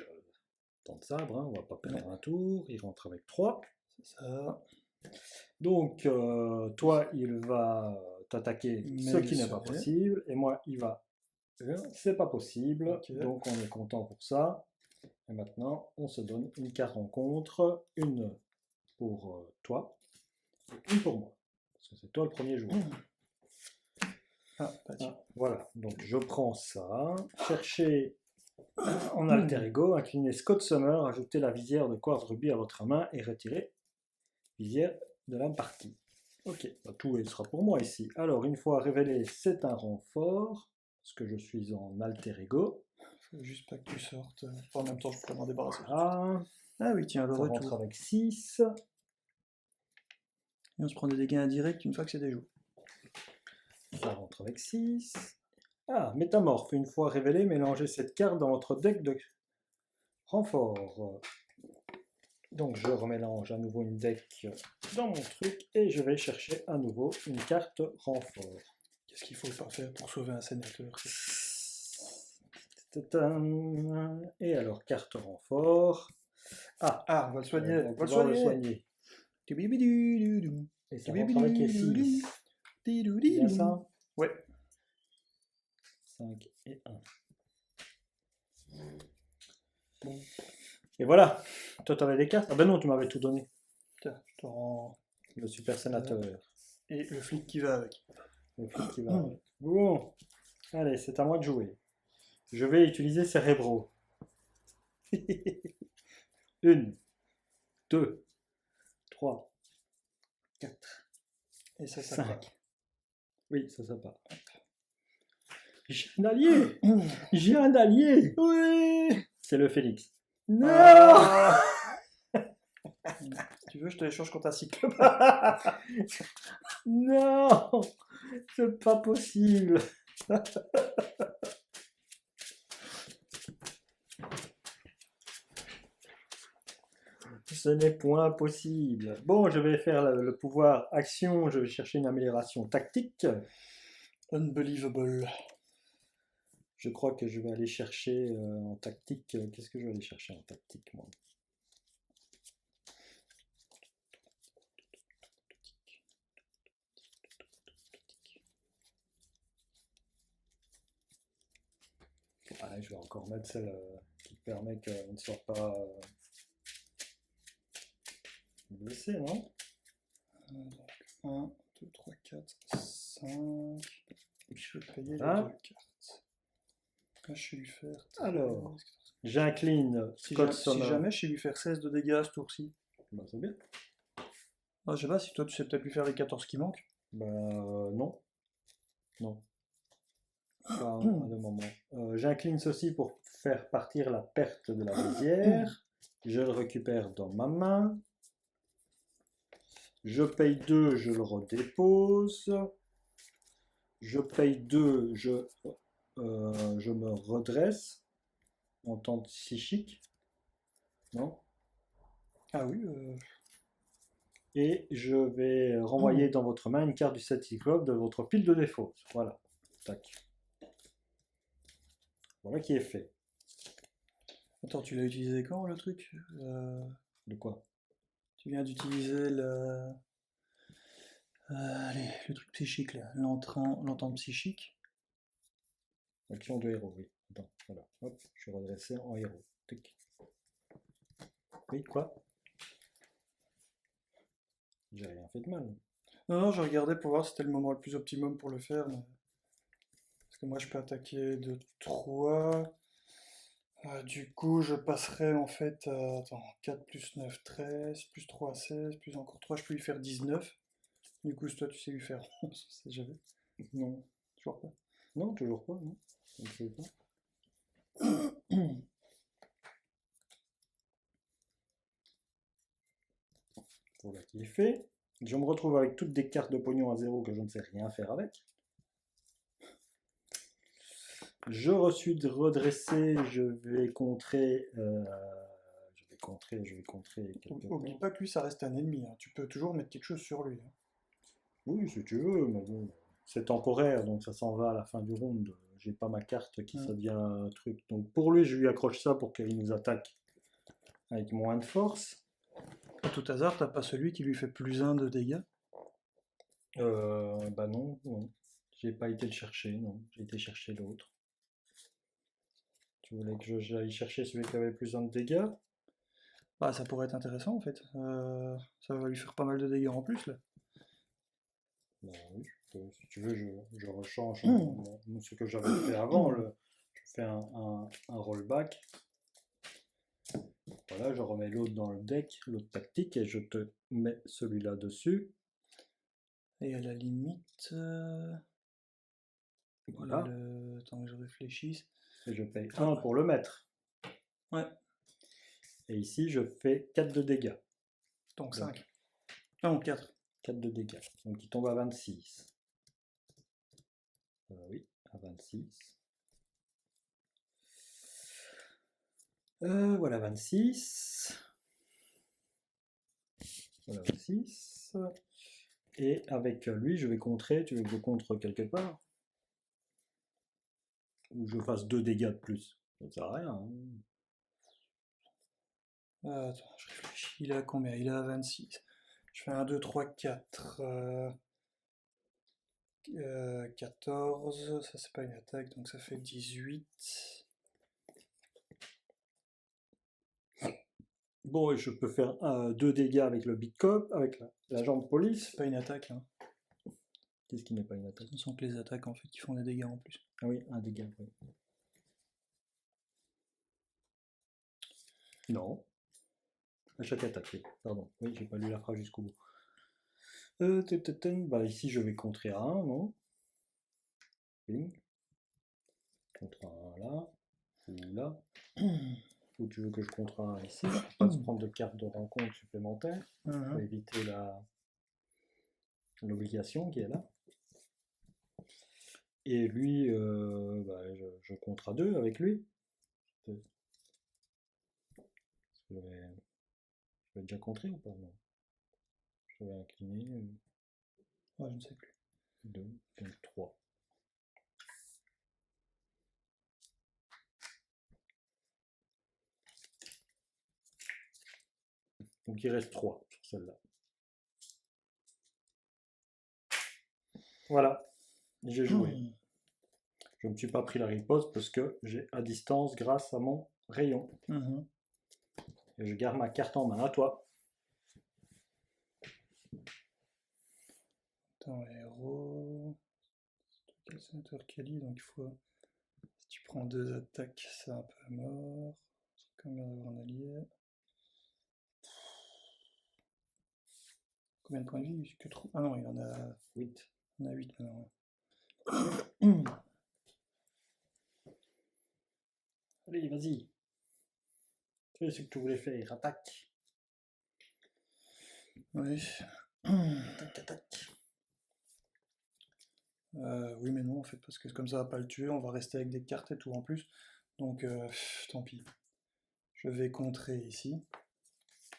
Temps de Sabre. Hein, on va pas perdre un tour. Il rentre avec 3. C'est ça. Donc, toi, il va t'attaquer, ce Mais qui il n'est pas savait. possible. Et moi, il va. C'est pas possible. Ok. Donc, on est content pour ça. Et maintenant, on se donne une carte rencontre. Une pour toi et une pour moi. Parce que c'est toi le premier joueur. Ah, bah tiens. Ah, voilà. Donc, je prends ça. Chercher en alter ego, incliner Scott Summer, ajouter la visière de quartz rubis à votre main et retirer visière de la partie. Ok, bah, tout sera pour moi ici. Alors, une fois révélé, c'est un renfort, parce que je suis en alter ego. Faut juste pas que tu sortes. En même temps, je pourrais m'en débarrasser. Voilà. Ah oui, tiens, le Ça rentre retour. avec 6. Et on se prend des dégâts indirects une fois que c'est déjoué. Ça rentre avec 6. Ah, métamorphe. Une fois révélé, mélangez cette carte dans votre deck de renfort. Donc je remélange à nouveau une deck dans mon truc et je vais chercher à nouveau une carte renfort. Qu'est-ce qu'il faut pas faire pour sauver un sénateur? Et alors, carte renfort. Ah, on va le soigner. on va pouvoir le soigner. Et ça rentre avec les 6. Bien ça? Ouais. 5 et 1. Bon. Et voilà. Toi, tu avais des cartes? Ah ben non, tu m'avais tout donné. Tiens, je te rends. Le super sénateur. Et le flic qui va avec. Le flic qui va avec. Bon. Allez, c'est à moi de jouer. Je vais utiliser Cerebro. 1, 2, 3, 4, Et ça 5. Oui, ça part. J'ai un allié! J'ai un allié! Oui! C'est le Félix. Non! Ah. Tu veux, je te l'échange contre un cyclope? Non! C'est pas possible! Ce n'est point possible. Bon, je vais faire le pouvoir action, je vais chercher une amélioration tactique. Unbelievable. Je crois que je vais aller chercher en tactique. Qu'est-ce que je vais aller chercher en tactique, moi? Ouais, je vais encore mettre celle qui permet qu'on ne soit pas blessé, non? 1, 2, 3, 4, 5. Je vais payer Voilà. les 2 cartes. Là, je vais lui faire. Alors, j'incline Si, Scott si Summer. jamais je sais lui faire 16 de dégâts à ce tour-ci. Bah, c'est bien. Ah, je sais pas si toi tu sais peut-être lui faire les 14 qui manquent. Bah, non. Non. Pas à un moment. J'incline ceci pour faire partir la perte de la visière. Je le récupère dans ma main. Je paye 2, je le redépose. Je paye 2, je me redresse en temps psychique. Non? Ah oui. Et je vais renvoyer dans votre main une carte du 7 Cyclope de votre pile de défauts. Voilà. Tac. Voilà qui est fait. Attends, tu l'as utilisé quand le truc? De quoi? Tu viens d'utiliser allez, le truc psychique là, l'entente psychique. Action de héros, oui. Attends, voilà. Hop, je suis redressé en héros. Tic. Oui, quoi? J'ai rien fait de mal. Non, non, je regardais pour voir si c'était le moment le plus optimum pour le faire. Parce que moi, je peux attaquer de 3. Du coup, je passerai en fait à attends, 4 plus 9, 13, plus 3, 16, plus encore 3, je peux lui faire 19. Du coup, toi, tu sais lui faire 11, c'est jamais. Non. Toujours pas. Non, toujours pas, non. Je ne sais pas. Voilà qui est fait. Je me retrouve avec toutes des cartes de pognon à zéro que je ne sais rien faire avec. Je suis redressé, je vais contrer. Je vais contrer quelque Oublie part. pas que lui, ça reste un ennemi, hein. Tu peux toujours mettre quelque chose sur lui, hein. Oui, si tu veux, mais bon, c'est temporaire, donc ça s'en va à la fin du round. J'ai pas ma carte qui ça devient un truc. Donc pour lui, je lui accroche ça pour qu'il nous attaque avec moins de force. À tout hasard, t'as pas celui qui lui fait plus 1 de dégâts? Bah non, non. J'ai pas été le chercher, non. J'ai été chercher l'autre. Tu voulais que j'aille chercher celui qui avait plus un de dégâts? Bah, ça pourrait être intéressant en fait. Ça va lui faire pas mal de dégâts en plus là. Bah oui, si tu veux, je rechange ce que j'avais fait avant. Je fais un rollback. Voilà, je remets l'autre dans le deck, l'autre tactique, et je te mets celui-là dessus. Et à la limite. Voilà. Attends que je réfléchisse. Et je paye 1 pour le mettre. Ouais, Et ici, je fais 4 de dégâts. donc 5. Non, 4. 4 de dégâts. Donc il tombe à 26. Oui, à 26. Voilà 26. Voilà 26. Et avec lui, je vais contrer. Tu veux que je contre quelque part? Ou je fasse 2 dégâts de plus? Ça ne sert à rien, hein. Attends, je réfléchis. Il est à combien? Il est à 26. Je fais 1, 2, 3, 4. 14. Ça, c'est pas une attaque, donc ça fait 18. Bon, et je peux faire 2 dégâts avec le Big Cop, avec la jambe police. C'est pas une attaque, hein. Qu'est-ce qui n'est pas une attaque? Ce sont que les attaques en fait qui font des dégâts en plus. Ah oui, un dégât, oui. Non. À chaque attaque, oui. Pardon. Oui, j'ai pas lu la phrase jusqu'au bout. Bah ici, je vais contrer à 1, non? Bing. Contre un là. Ou là. Ou tu veux que je contre un ici? Je peux pas se prendre de carte de rencontre supplémentaire. Pour éviter l'obligation qui est là. Et lui, bah, je contre à 2 avec lui. Je vais déjà contrer ou pas? Non. Je vais incliner. Ouais, je ne sais plus. 2, donc 3. Donc il reste 3 sur celle-là. Voilà, j'ai joué. Je ne me suis pas pris la riposte parce que j'ai à distance grâce à mon rayon. Et je garde ma carte en main. À toi. Attends, héros. Quel sénateur Kali, donc il faut. Si tu prends 2 attaques, c'est un peu mort. C'est combien d'avoir un allié? Combien de points de vie? Que trop. Ah non, il en a 8. Il en a 8 maintenant. Allez, vas-y. Fais ce que tu voulais faire. Attaque. Oui. Attaque, attaque. Oui, mais non, en fait, parce que comme ça va pas le tuer, on va rester avec des cartes et tout en plus. Donc, tant pis. Je vais contrer ici.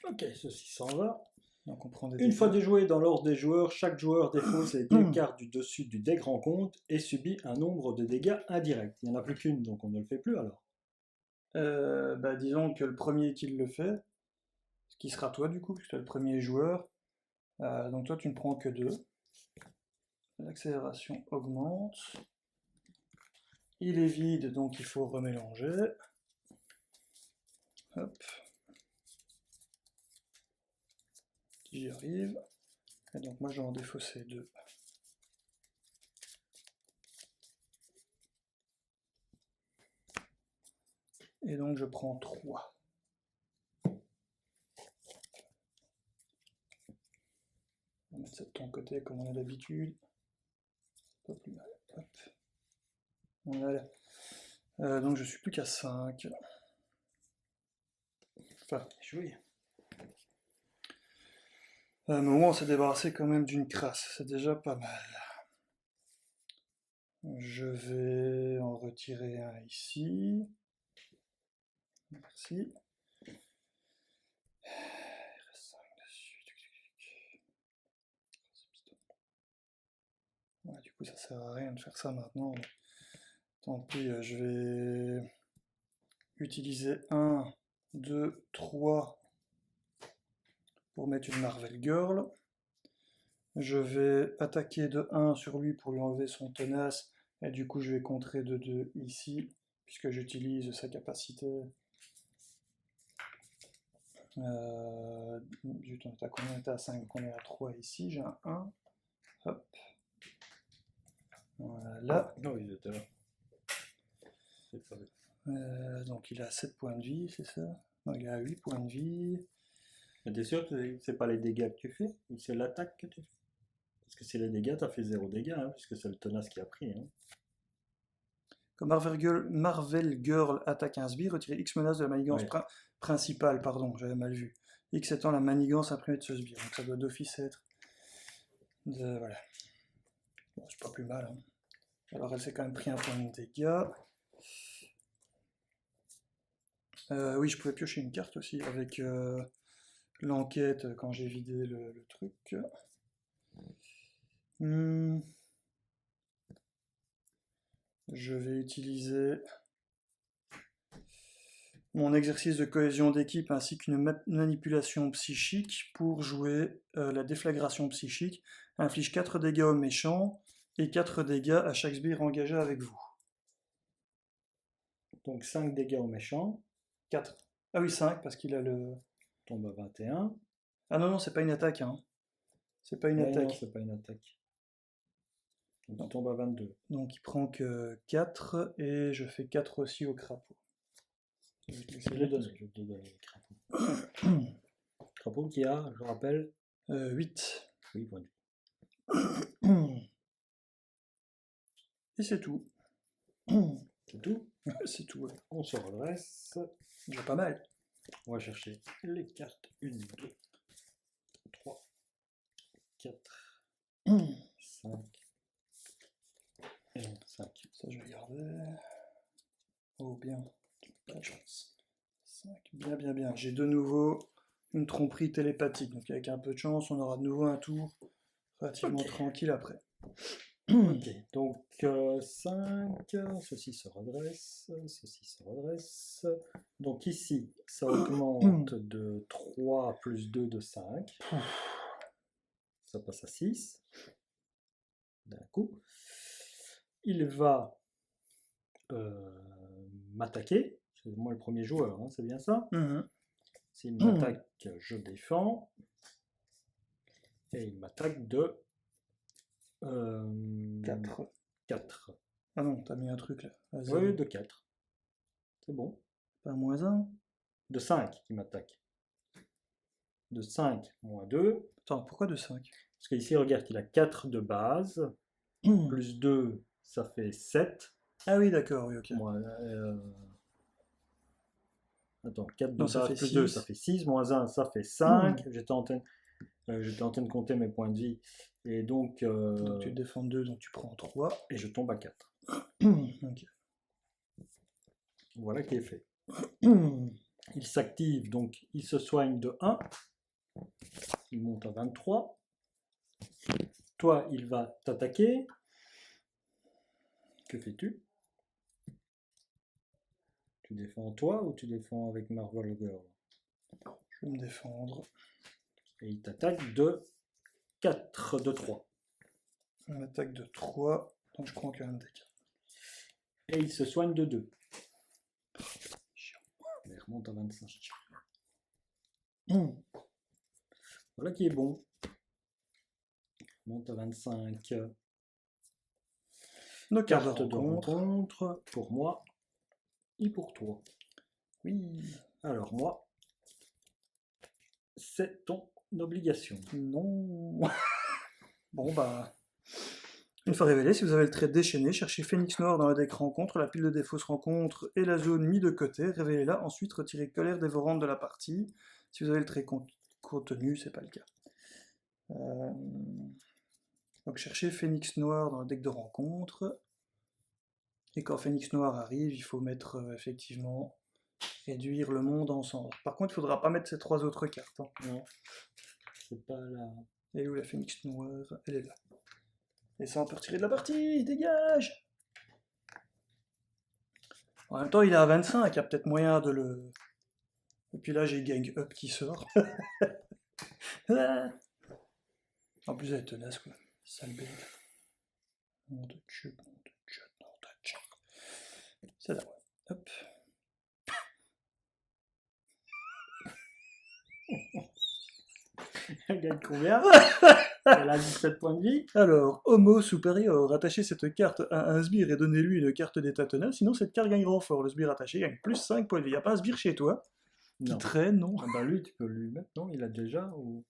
Ok, ceci s'en va. Donc on prend des Une fois dégâts. déjoué dans l'ordre des joueurs, chaque joueur défausse les deux cartes du dessus du dé rencontre et subit un nombre de dégâts indirects. Il n'y en a plus qu'une, donc on ne le fait plus alors. Bah, disons que le premier qui le fait, ce qui sera toi du coup, puisque tu es le premier joueur, donc toi tu ne prends que 2. L'accélération augmente. Il est vide, donc il faut remélanger. Hop. J'y arrive. Et donc moi je vais en défausser 2. Et donc je prends 3. On va mettre ça de ton côté comme on a d'habitude. Pas plus mal. Hop. Voilà. Donc je suis plus qu'à 5. Enfin, joué. Mais au moins on s'est débarrassé quand même d'une crasse. C'est déjà pas mal. Je vais en retirer un ici. Merci. Il reste 5 dessus. Ouais, du coup, ça sert à rien de faire ça maintenant. Tant pis, je vais utiliser 1, 2, 3 pour mettre une Marvel Girl. Je vais attaquer de 1 sur lui pour lui enlever son tenace. Et du coup, je vais contrer de 2 ici, puisque j'utilise sa capacité. Zut, on est à combien? On est à 5, donc on est à 3 ici. J'ai un 1. Hop. Voilà. Non, il était là. C'est pas vrai. Donc il a 7 points de vie, c'est ça? Non, il a 8 points de vie. Mais t'es sûr que c'est pas les dégâts que tu fais, ou c'est l'attaque que tu fais? Parce que c'est les dégâts, t'as fait 0 dégâts, hein, puisque c'est le tenace qui a pris. Hein. Comme Marvel Girl attaque un sbire, retirez X menace de la manigance Ouais. principale, pardon, j'avais mal vu. X étant la manigance imprimée de ce sbire, donc ça doit d'office être. Voilà. Bon, c'est pas plus mal. Hein. Alors elle s'est quand même pris un point de dégâts. Oui, je pouvais piocher une carte aussi avec l'enquête quand j'ai vidé le truc. Je vais utiliser mon exercice de cohésion d'équipe ainsi qu'une manipulation psychique pour jouer la déflagration psychique. Inflige 4 dégâts aux méchants et 4 dégâts à chaque sbire engagé avec vous. Donc 5 dégâts aux méchants. 4. Ah oui, 5 parce qu'il a le... Tombe à 21. Ah non, non, c'est pas une attaque. Hein. C'est pas une Ouais, attaque. non, c'est pas une attaque. Donc il tombe à 22. Donc il prend que 4 et je fais 4 aussi au crapaud. Je vais te le donner, le crapaud. Crapaud qui a, je rappelle, 8. 8 points de vie. Et c'est tout. C'est tout. C'est tout. Ouais. On se redresse. Déjà pas mal. On va chercher les cartes. 1, 2, 3, 4, 5 et 5. Ça, je vais garder. Oh, bien. Pas de chance. 5. Bien, bien, bien. J'ai de nouveau une tromperie télépathique. Donc, avec un peu de chance, on aura de nouveau un tour relativement tranquille après. Ok, donc 5, ceci se redresse, ceci se redresse. Donc ici, ça augmente de 3 plus 2 de 5. Ça passe à 6. D'un coup. Il va m'attaquer. C'est moi le premier joueur, hein, c'est bien ça? S'il m'attaque, je défends. Et il m'attaque de 4. 4. Ah non, t'as mis un truc là. Oui, de 4. C'est bon. Pas moins 1. De 5 qui m'attaque. De 5 moins 2. Attends, pourquoi de 5? Parce qu'ici, regarde qu'il a 4 de base. Plus 2, ça fait 7. Ah oui, d'accord, oui, ok. Attends, 4 de Non, base ça fait plus 6. 2, ça fait 6. Moins 1, ça fait 5. J'étais en train de compter mes points de vie. Et donc tu te défends 2, donc tu prends 3. Et je tombe à 4. Ok. Voilà qui est fait. Il s'active, donc il se soigne de 1. il monte à 23. Toi, il va t'attaquer. Que fais-tu? Tu défends toi ou tu défends avec Marvel Girl? Je vais me défendre. Et il t'attaque de 4, de 3. On attaque de 3, donc je prends quand même des 4. Et il se soigne de 2. Il remonte à 25. Voilà qui est bon. Il remonte à 25. Nos cartes Carte de de rencontre. rencontre pour moi et pour toi. Oui. Alors moi, c'est ton obligation. Non. Bon bah. Une fois révélé, si vous avez le trait déchaîné, cherchez Phénix Noir dans le deck rencontre, la pile de défauts se rencontre et la zone mis de côté, révélez-la, ensuite retirez colère dévorante de la partie. Si vous avez le trait contenu, c'est pas le cas. Donc cherchez Phénix Noir dans le deck de rencontre. Et quand Phénix Noir arrive, il faut mettre effectivement réduire le monde en cendres. Par contre, il faudra pas mettre ces 3 autres cartes. Hein. Non, c'est pas là. Elle est où la Phénix Noire? Elle est là. Et ça, on peut retirer de la partie, dégage! En même temps, il est à 25, il y a peut-être moyen de le... Et puis là, j'ai Gang Up qui sort. En plus, elle est tenace, quoi. Sale bête. Nom de Dieu, nom de Dieu, nom de Dieu. C'est là, ouais. Hop. Elle gagne combien? Elle a 17 points de vie. Alors, Homo supérieur, attachez cette carte à un sbire et donnez-lui une carte d'état tenace, sinon cette carte gagne renfort. Le sbire attaché gagne plus 5 points de vie. Il n'y a pas un sbire chez toi qui Non. traîne, non? Ah bah lui, tu peux lui mettre, non? Il a déjà ou...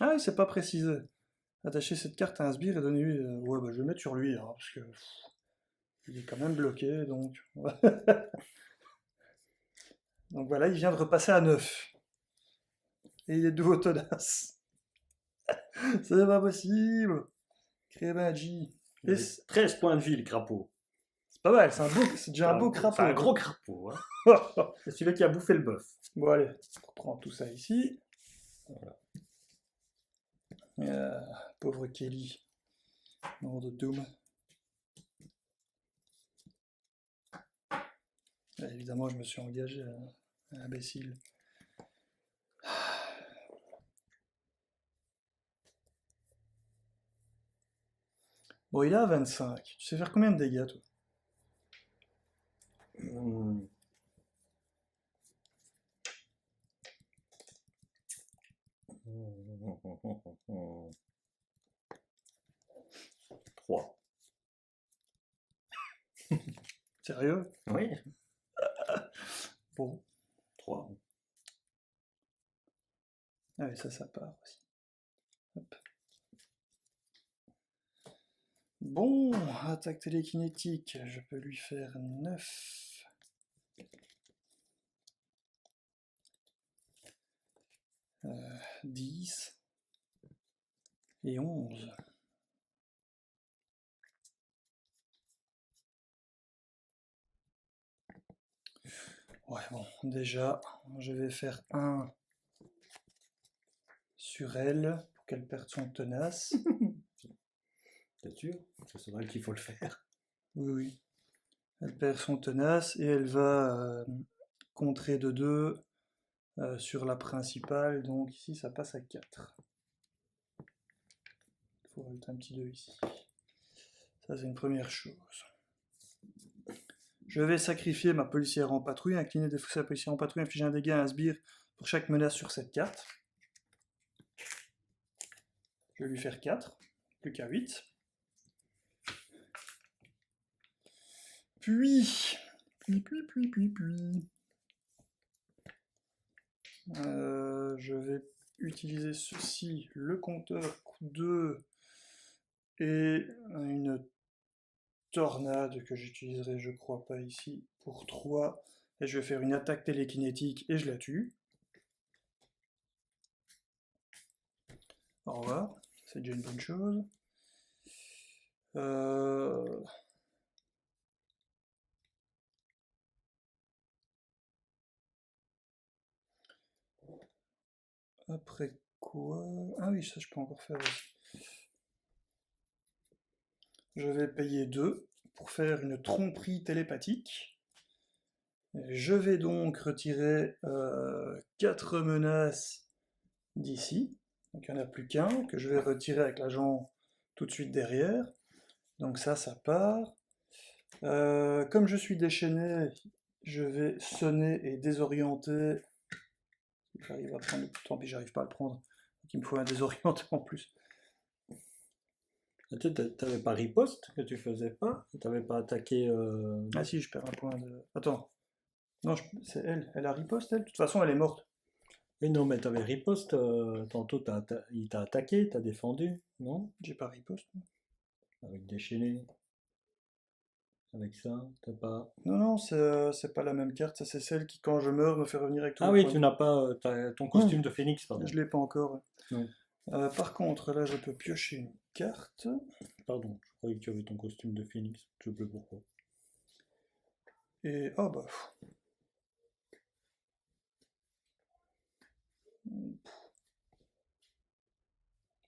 Ah oui, c'est pas précisé. Attachez cette carte à un sbire et donnez-lui... Ouais, bah je vais mettre sur lui, hein, parce que... il est quand même bloqué, donc... Donc voilà, il vient de repasser à 9. Et il est de nouveau tenace. C'est pas possible. Crémagie. Il avait 13 points de vie, le crapaud. C'est pas mal, c'est déjà un beau crapaud. C'est un gros crapaud. Hein. C'est celui qui a bouffé le bœuf. Bon allez, on reprend tout ça ici. Voilà. Pauvre Kelly. Nom de Doom. Là, évidemment, je me suis engagé à imbécile. Bon, il est à 25. Tu sais faire combien de dégâts, toi? Mmh. 3. Sérieux? Oui. Bon. 3. Ah oui, ça part aussi. Hop. Bon, attaque télékinétique, je peux lui faire 9. Euh, 10 et 11. Ouais, bon, déjà, je vais faire 1 sur elle pour qu'elle perde son tenace. T'es sûr? C'est sur elle qu'il faut le faire. Oui, oui. Elle perd son tenace et elle va contrer de 2 sur la principale. Donc ici, ça passe à 4. Il faut rajouter un petit 2 ici. Ça, c'est une première chose. Je vais sacrifier ma policière en patrouille, incliner des fous à la policière en patrouille, infliger un dégât à un sbire pour chaque menace sur cette carte. Je vais lui faire 4, plus qu'à 8. Puis... je vais utiliser ceci, le compteur coup 2 et une tornade que j'utiliserai, je crois pas ici, pour 3. Et je vais faire une attaque télékinétique et je la tue. Au revoir, c'est déjà une bonne chose. Après quoi? Ah oui, ça je peux encore faire aussi. Je vais payer 2 pour faire une tromperie télépathique. Je vais donc retirer 4 menaces d'ici. Donc il n'y en a plus qu'un que je vais retirer avec l'agent tout de suite derrière. Donc ça part. Comme je suis déchaîné, je vais sonner et désorienter. J'arrive à prendre. Tant pis, j'arrive pas à le prendre. Donc il me faut un désorienté en plus. T'avais pas riposte que tu faisais pas? T'avais pas attaqué Ah si, je perds un point de. Attends. Non, c'est elle. Elle a riposte, elle. De toute façon, elle est morte. Oui, non, mais t'avais riposte. Tantôt, il t'a attaqué, t'as défendu, non? J'ai pas riposte. Avec déchaîné. Avec ça, t'as pas. Non, non, c'est pas la même carte. Ça, c'est celle qui, quand je meurs, me fait revenir avec tous Ah les oui, points. tu n'as pas ton costume de phénix, pardon. Je l'ai pas encore. Non, Par contre, là, je peux piocher une carte. pardon, je croyais que tu avais ton costume de phénix. Je sais plus pourquoi. Et. Oh bah.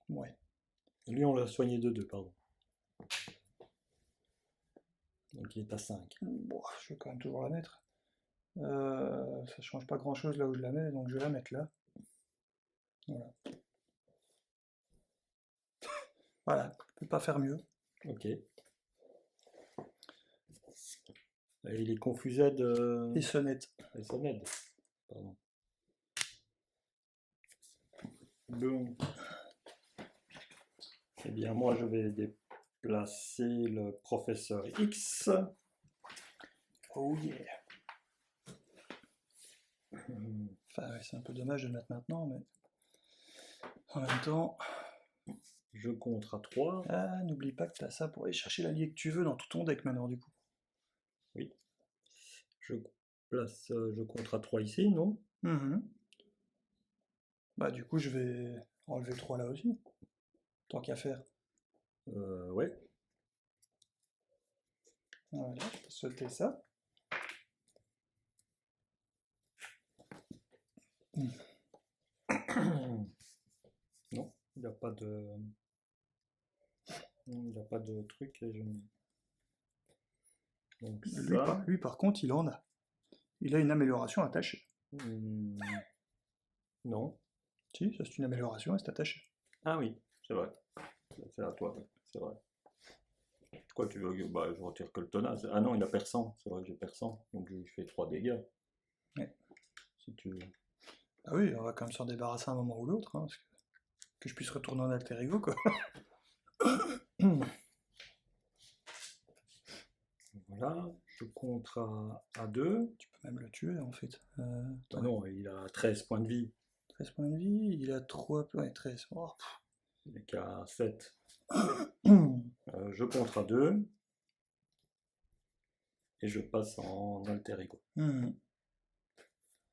Ouais. Lui, on l'a soigné de 2, pardon. Donc il est à 5. Bon, je vais quand même toujours la mettre. Ça change pas grand chose là où je la mets, donc je vais la mettre là. Voilà. Voilà, je peux pas faire mieux. Ok. Et il est confusé de. Et sonnette. Et ça m'aide. Pardon. Bon. Eh bien, moi, je vais déplacer le professeur X. Oh yeah. Enfin, ouais, c'est un peu dommage de le mettre maintenant, mais en même temps. Je compte à 3. Ah, n'oublie pas que tu as ça pour aller chercher l'allié que tu veux dans tout ton deck maintenant, du coup. Oui. Je compte à 3 ici, non? Bah, du coup, je vais enlever 3 là aussi. Tant qu'à faire. Ouais. Voilà, je vais sauter ça. Non, il n'y a pas de. Il n'y a pas de truc. Donc ça. Lui, par contre, il en a. Il a une amélioration attachée. Non. Si, ça c'est une amélioration, elle s'est attachée. Ah oui, c'est vrai. C'est à toi, c'est vrai. Quoi, tu veux? Bah, je retire que le tenace. Ah non, il a perçant. C'est vrai que j'ai perçant. Donc je lui fais 3 dégâts. Ouais. Si tu veux. Ah oui, on va quand même s'en débarrasser un moment ou l'autre, hein, parce que je puisse retourner en alter ego, quoi. Voilà, je compte à 2. Tu peux même le tuer, en fait. Bah non, il a 13 points de vie. 13 points de vie, il a 3 points, ouais, 13. Oh. Il n'est qu'à 7. Je compte à 2. Et je passe en alter ego.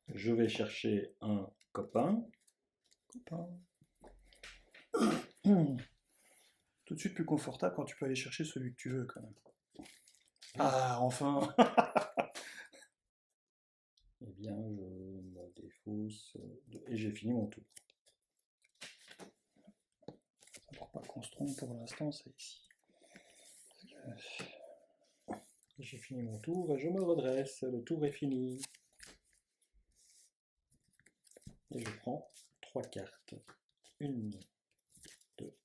Je vais chercher un copain. Tout de suite plus confortable quand tu peux aller chercher celui que tu veux, quand même. Ah, enfin. Eh bien, je me défausse. Et j'ai fini mon tour. Pour pas qu'on se trompe pour l'instant, c'est ici. J'ai fini mon tour et je me redresse. Le tour est fini. Et je prends 3 cartes. 1, 2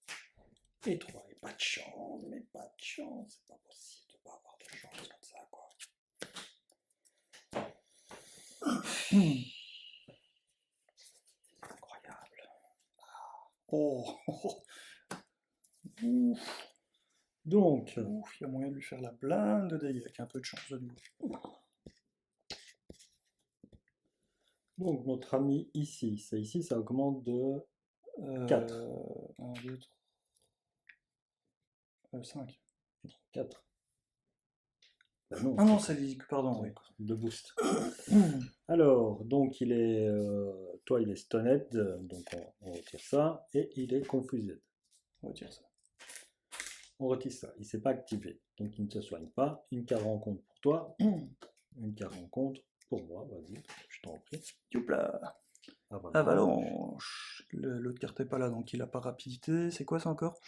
et 3. Et pas de chance, mais pas de chance. C'est pas possible de pas avoir de chance comme ça, quoi. Incroyable. Oh. Ouf. Donc, Ouf, il y a moyen de lui faire la blinde de dégâts avec un peu de chance de nouveau. Donc notre ami ici, ça augmente de 4. 1, 2, 3. 5. 4. Ben non, Ah non, c'est pardon, oui. de boost. Alors, donc il est, toi il est stoned, donc on retire ça, et il est confused. On retire ça. On retire ça, il ne s'est pas activé, donc il ne se soigne pas. Une carte rencontre pour toi, une carte rencontre pour moi, vas-y, je t'en prie. Youpla. Avalanche. L'autre carte n'est pas là, donc il n'a pas rapidité. C'est quoi ça encore?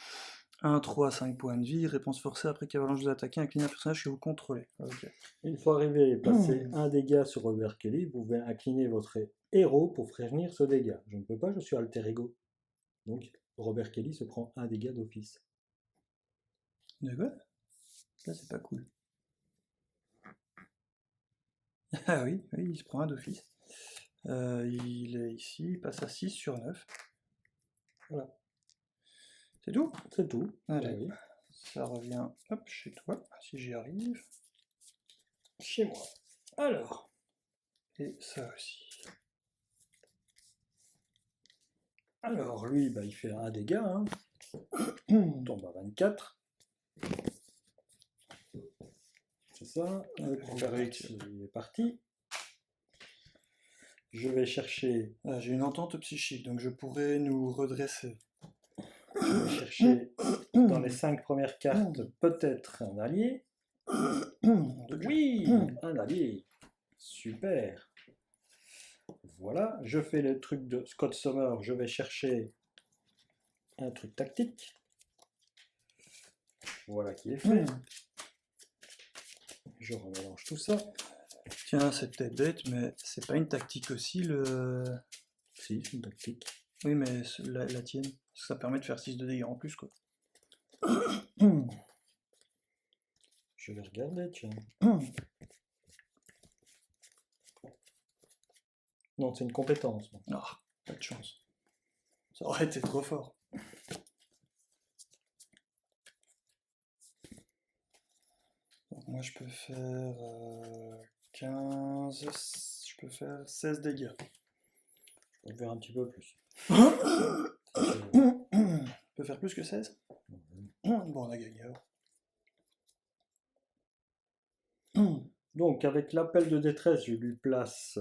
1, 3, 5 points de vie. Réponse forcée après qu'Avalanche vous attaquez, inclinez un personnage que vous contrôlez. Ok. Une fois arrivé et placé un dégât sur Robert Kelly, vous pouvez incliner votre héros pour prévenir ce dégât. Je ne peux pas, je suis alter ego. Donc Robert Kelly se prend un dégât d'office. De quoi? Ça, c'est pas cool. Ah oui, oui, il se prend un d'office. Il est ici, il passe à 6 sur 9. Voilà. C'est tout? C'est tout. Allez, Oui. ça revient hop, chez toi, si j'y arrive. Chez moi. Alors. Et ça aussi. Alors, lui, bah, il fait un dégât. Hein. Il tombe à 24. C'est ça. Le Professeur X, il est parti. Je vais chercher. Ah, j'ai une entente psychique, donc je pourrais nous redresser. Je vais chercher dans les 5 premières cartes peut-être un allié. Oui, un allié. Super. Voilà, je fais le truc de Scott Summer, je vais chercher un truc tactique. Voilà qui est fait. Je remélange tout ça. Tiens, c'est peut-être bête, mais c'est pas une tactique aussi le... Si, c'est une tactique. Oui, mais la tienne, parce que ça permet de faire 6 de dégâts en plus, quoi. Je vais regarder, tiens. Non, c'est une compétence. Ah, pas de chance. Ça aurait été trop fort. Donc moi je peux faire 15, je peux faire 16 dégâts. Je peux faire un petit peu plus. Je peux faire plus que 16? Bon, on a gagné alors. Donc avec l'appel de détresse, je lui place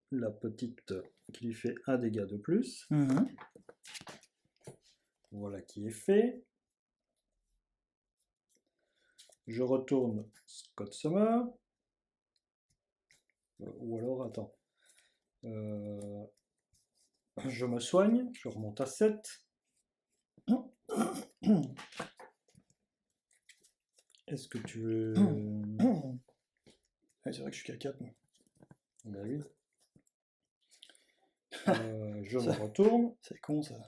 la petite qui lui fait un dégât de plus. Voilà qui est fait. Je retourne Scott Summer. Ou alors, attends. Je me soigne, je remonte à 7. Est-ce que tu veux... Ouais, c'est vrai que je suis qu'à 4. Ben oui. Je me retourne. C'est con ça.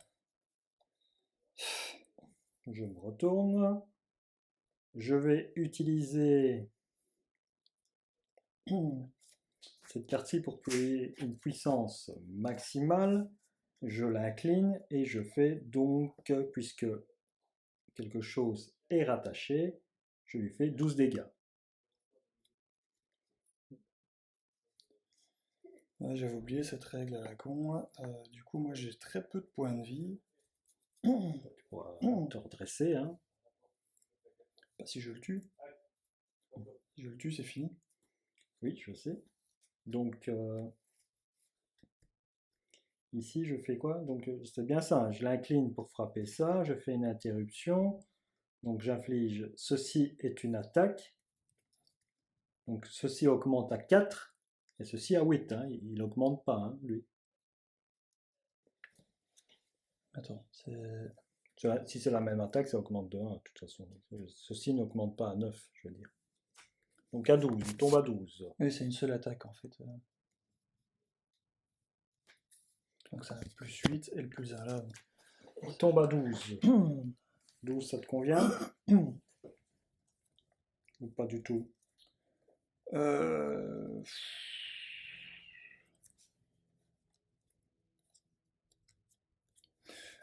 Je me retourne. Je vais utiliser cette carte-ci pour créer une puissance maximale. Je l'incline et je fais donc, puisque quelque chose est rattaché, je lui fais 12 dégâts. Ouais, j'avais oublié cette règle à la con. Du coup, moi j'ai très peu de points de vie. Tu pourras te redresser. Hein. Pas si je le tue. Si je le tue, c'est fini. Oui, je sais. Donc, ici, je fais quoi? Donc, c'est bien ça. Hein. Je l'incline pour frapper ça. Je fais une interruption. Donc, j'inflige. Ceci est une attaque. Donc, ceci augmente à 4. Et ceci à 8. Hein. Il n'augmente pas, hein, lui. Attends, c'est... Si c'est la même attaque, ça augmente de 1, de toute façon. Ceci n'augmente pas à 9, je veux dire. Donc à 12, il tombe à 12. Oui, c'est une seule attaque en fait. Donc ça a le plus 8 et le plus 1 là. Il tombe à 12. 12, ça te convient? Ou pas du tout?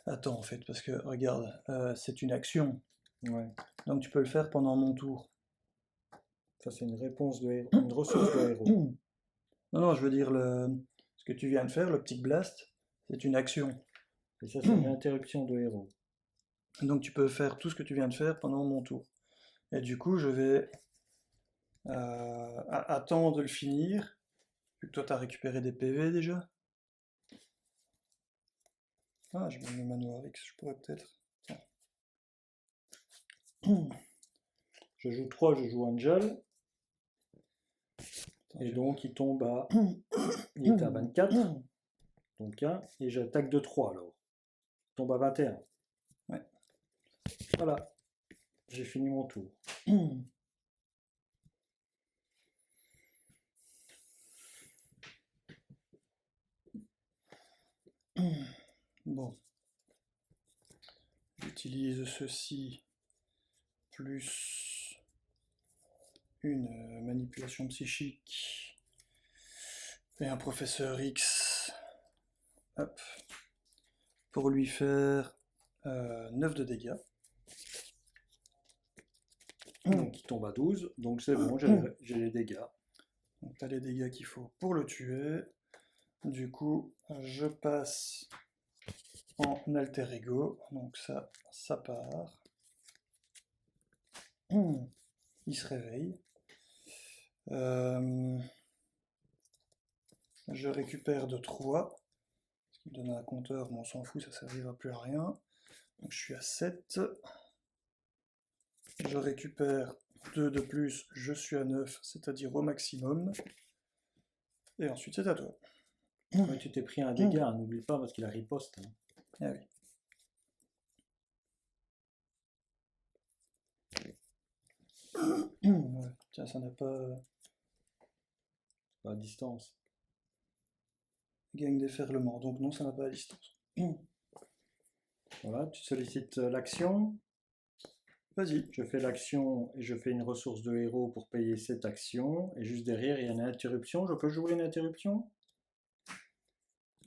Attends, en fait, parce que, regarde, c'est une action. Ouais. Donc tu peux le faire pendant mon tour. Ça, c'est une réponse de héros, une ressource de héros. Non, non, je veux dire, ce que tu viens de faire, l'Optic Blast, c'est une action. Et ça, c'est une interruption de héros. Donc tu peux faire tout ce que tu viens de faire pendant mon tour. Et du coup, je vais attendre de le finir, vu que toi, tu as récupéré des PV déjà. Ah, je vais me manoir X, je pourrais peut-être. Je joue 3, je joue Angel. Et donc, il tombe à... Il est à 24. Donc 1, et j'attaque de 3 alors. Je tombe à 21. Ouais. Voilà. J'ai fini mon tour. Bon. J'utilise ceci plus une manipulation psychique et un professeur X. Hop. Pour lui faire 9 de dégâts. Donc il tombe à 12, donc c'est bon, j'ai les dégâts. Donc tu as les dégâts qu'il faut pour le tuer. Du coup, je passe en alter ego. Donc ça part. Il se réveille. Je récupère de 3. Ce qui me donne un compteur, mais on s'en fout, ça ne servira plus à rien. Donc je suis à 7. Je récupère 2 de plus, je suis à 9, c'est-à-dire au maximum. Et ensuite c'est à toi. Ouais, tu t'es pris un dégât, n'oublie pas, parce qu'il a riposte. Hein. Ah oui. Ouais. Tiens, ça n'a pas... À distance. Gagne déferlement, donc non, ça n'a pas à distance. Voilà, tu sollicites l'action. Vas-y. Je fais l'action et je fais une ressource de héros pour payer cette action. Et juste derrière, il y a une interruption. Je peux jouer une interruption.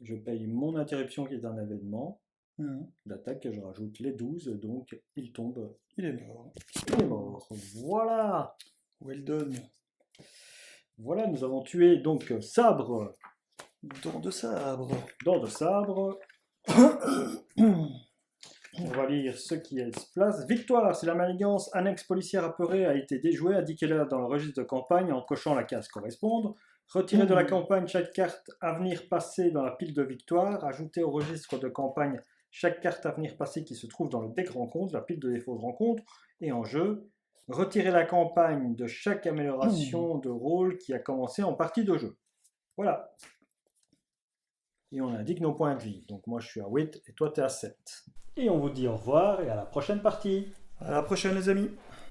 Je paye mon interruption qui est un événement d'attaque et je rajoute les 12. Donc il tombe. Il est mort. Il est mort. Voilà. Well done. Voilà, nous avons tué donc Sabre. Dent de sabre. Dent de sabre. On va lire ce qui se place. Victoire, si la manigance annexe policière apeurée a été déjouée, indiquez-la dans le registre de campagne en cochant la case correspondante. Retirez de la campagne chaque carte avenir passée dans la pile de victoire. Ajoutez au registre de campagne chaque carte avenir passée qui se trouve dans le deck rencontre, la pile de défauts de rencontre. Et en jeu, retirez la campagne de chaque amélioration de rôle qui a commencé en partie de jeu. Voilà. Et on indique nos points de vie. Donc moi je suis à 8 et toi tu es à 7. Et on vous dit au revoir et à la prochaine partie. À la prochaine les amis.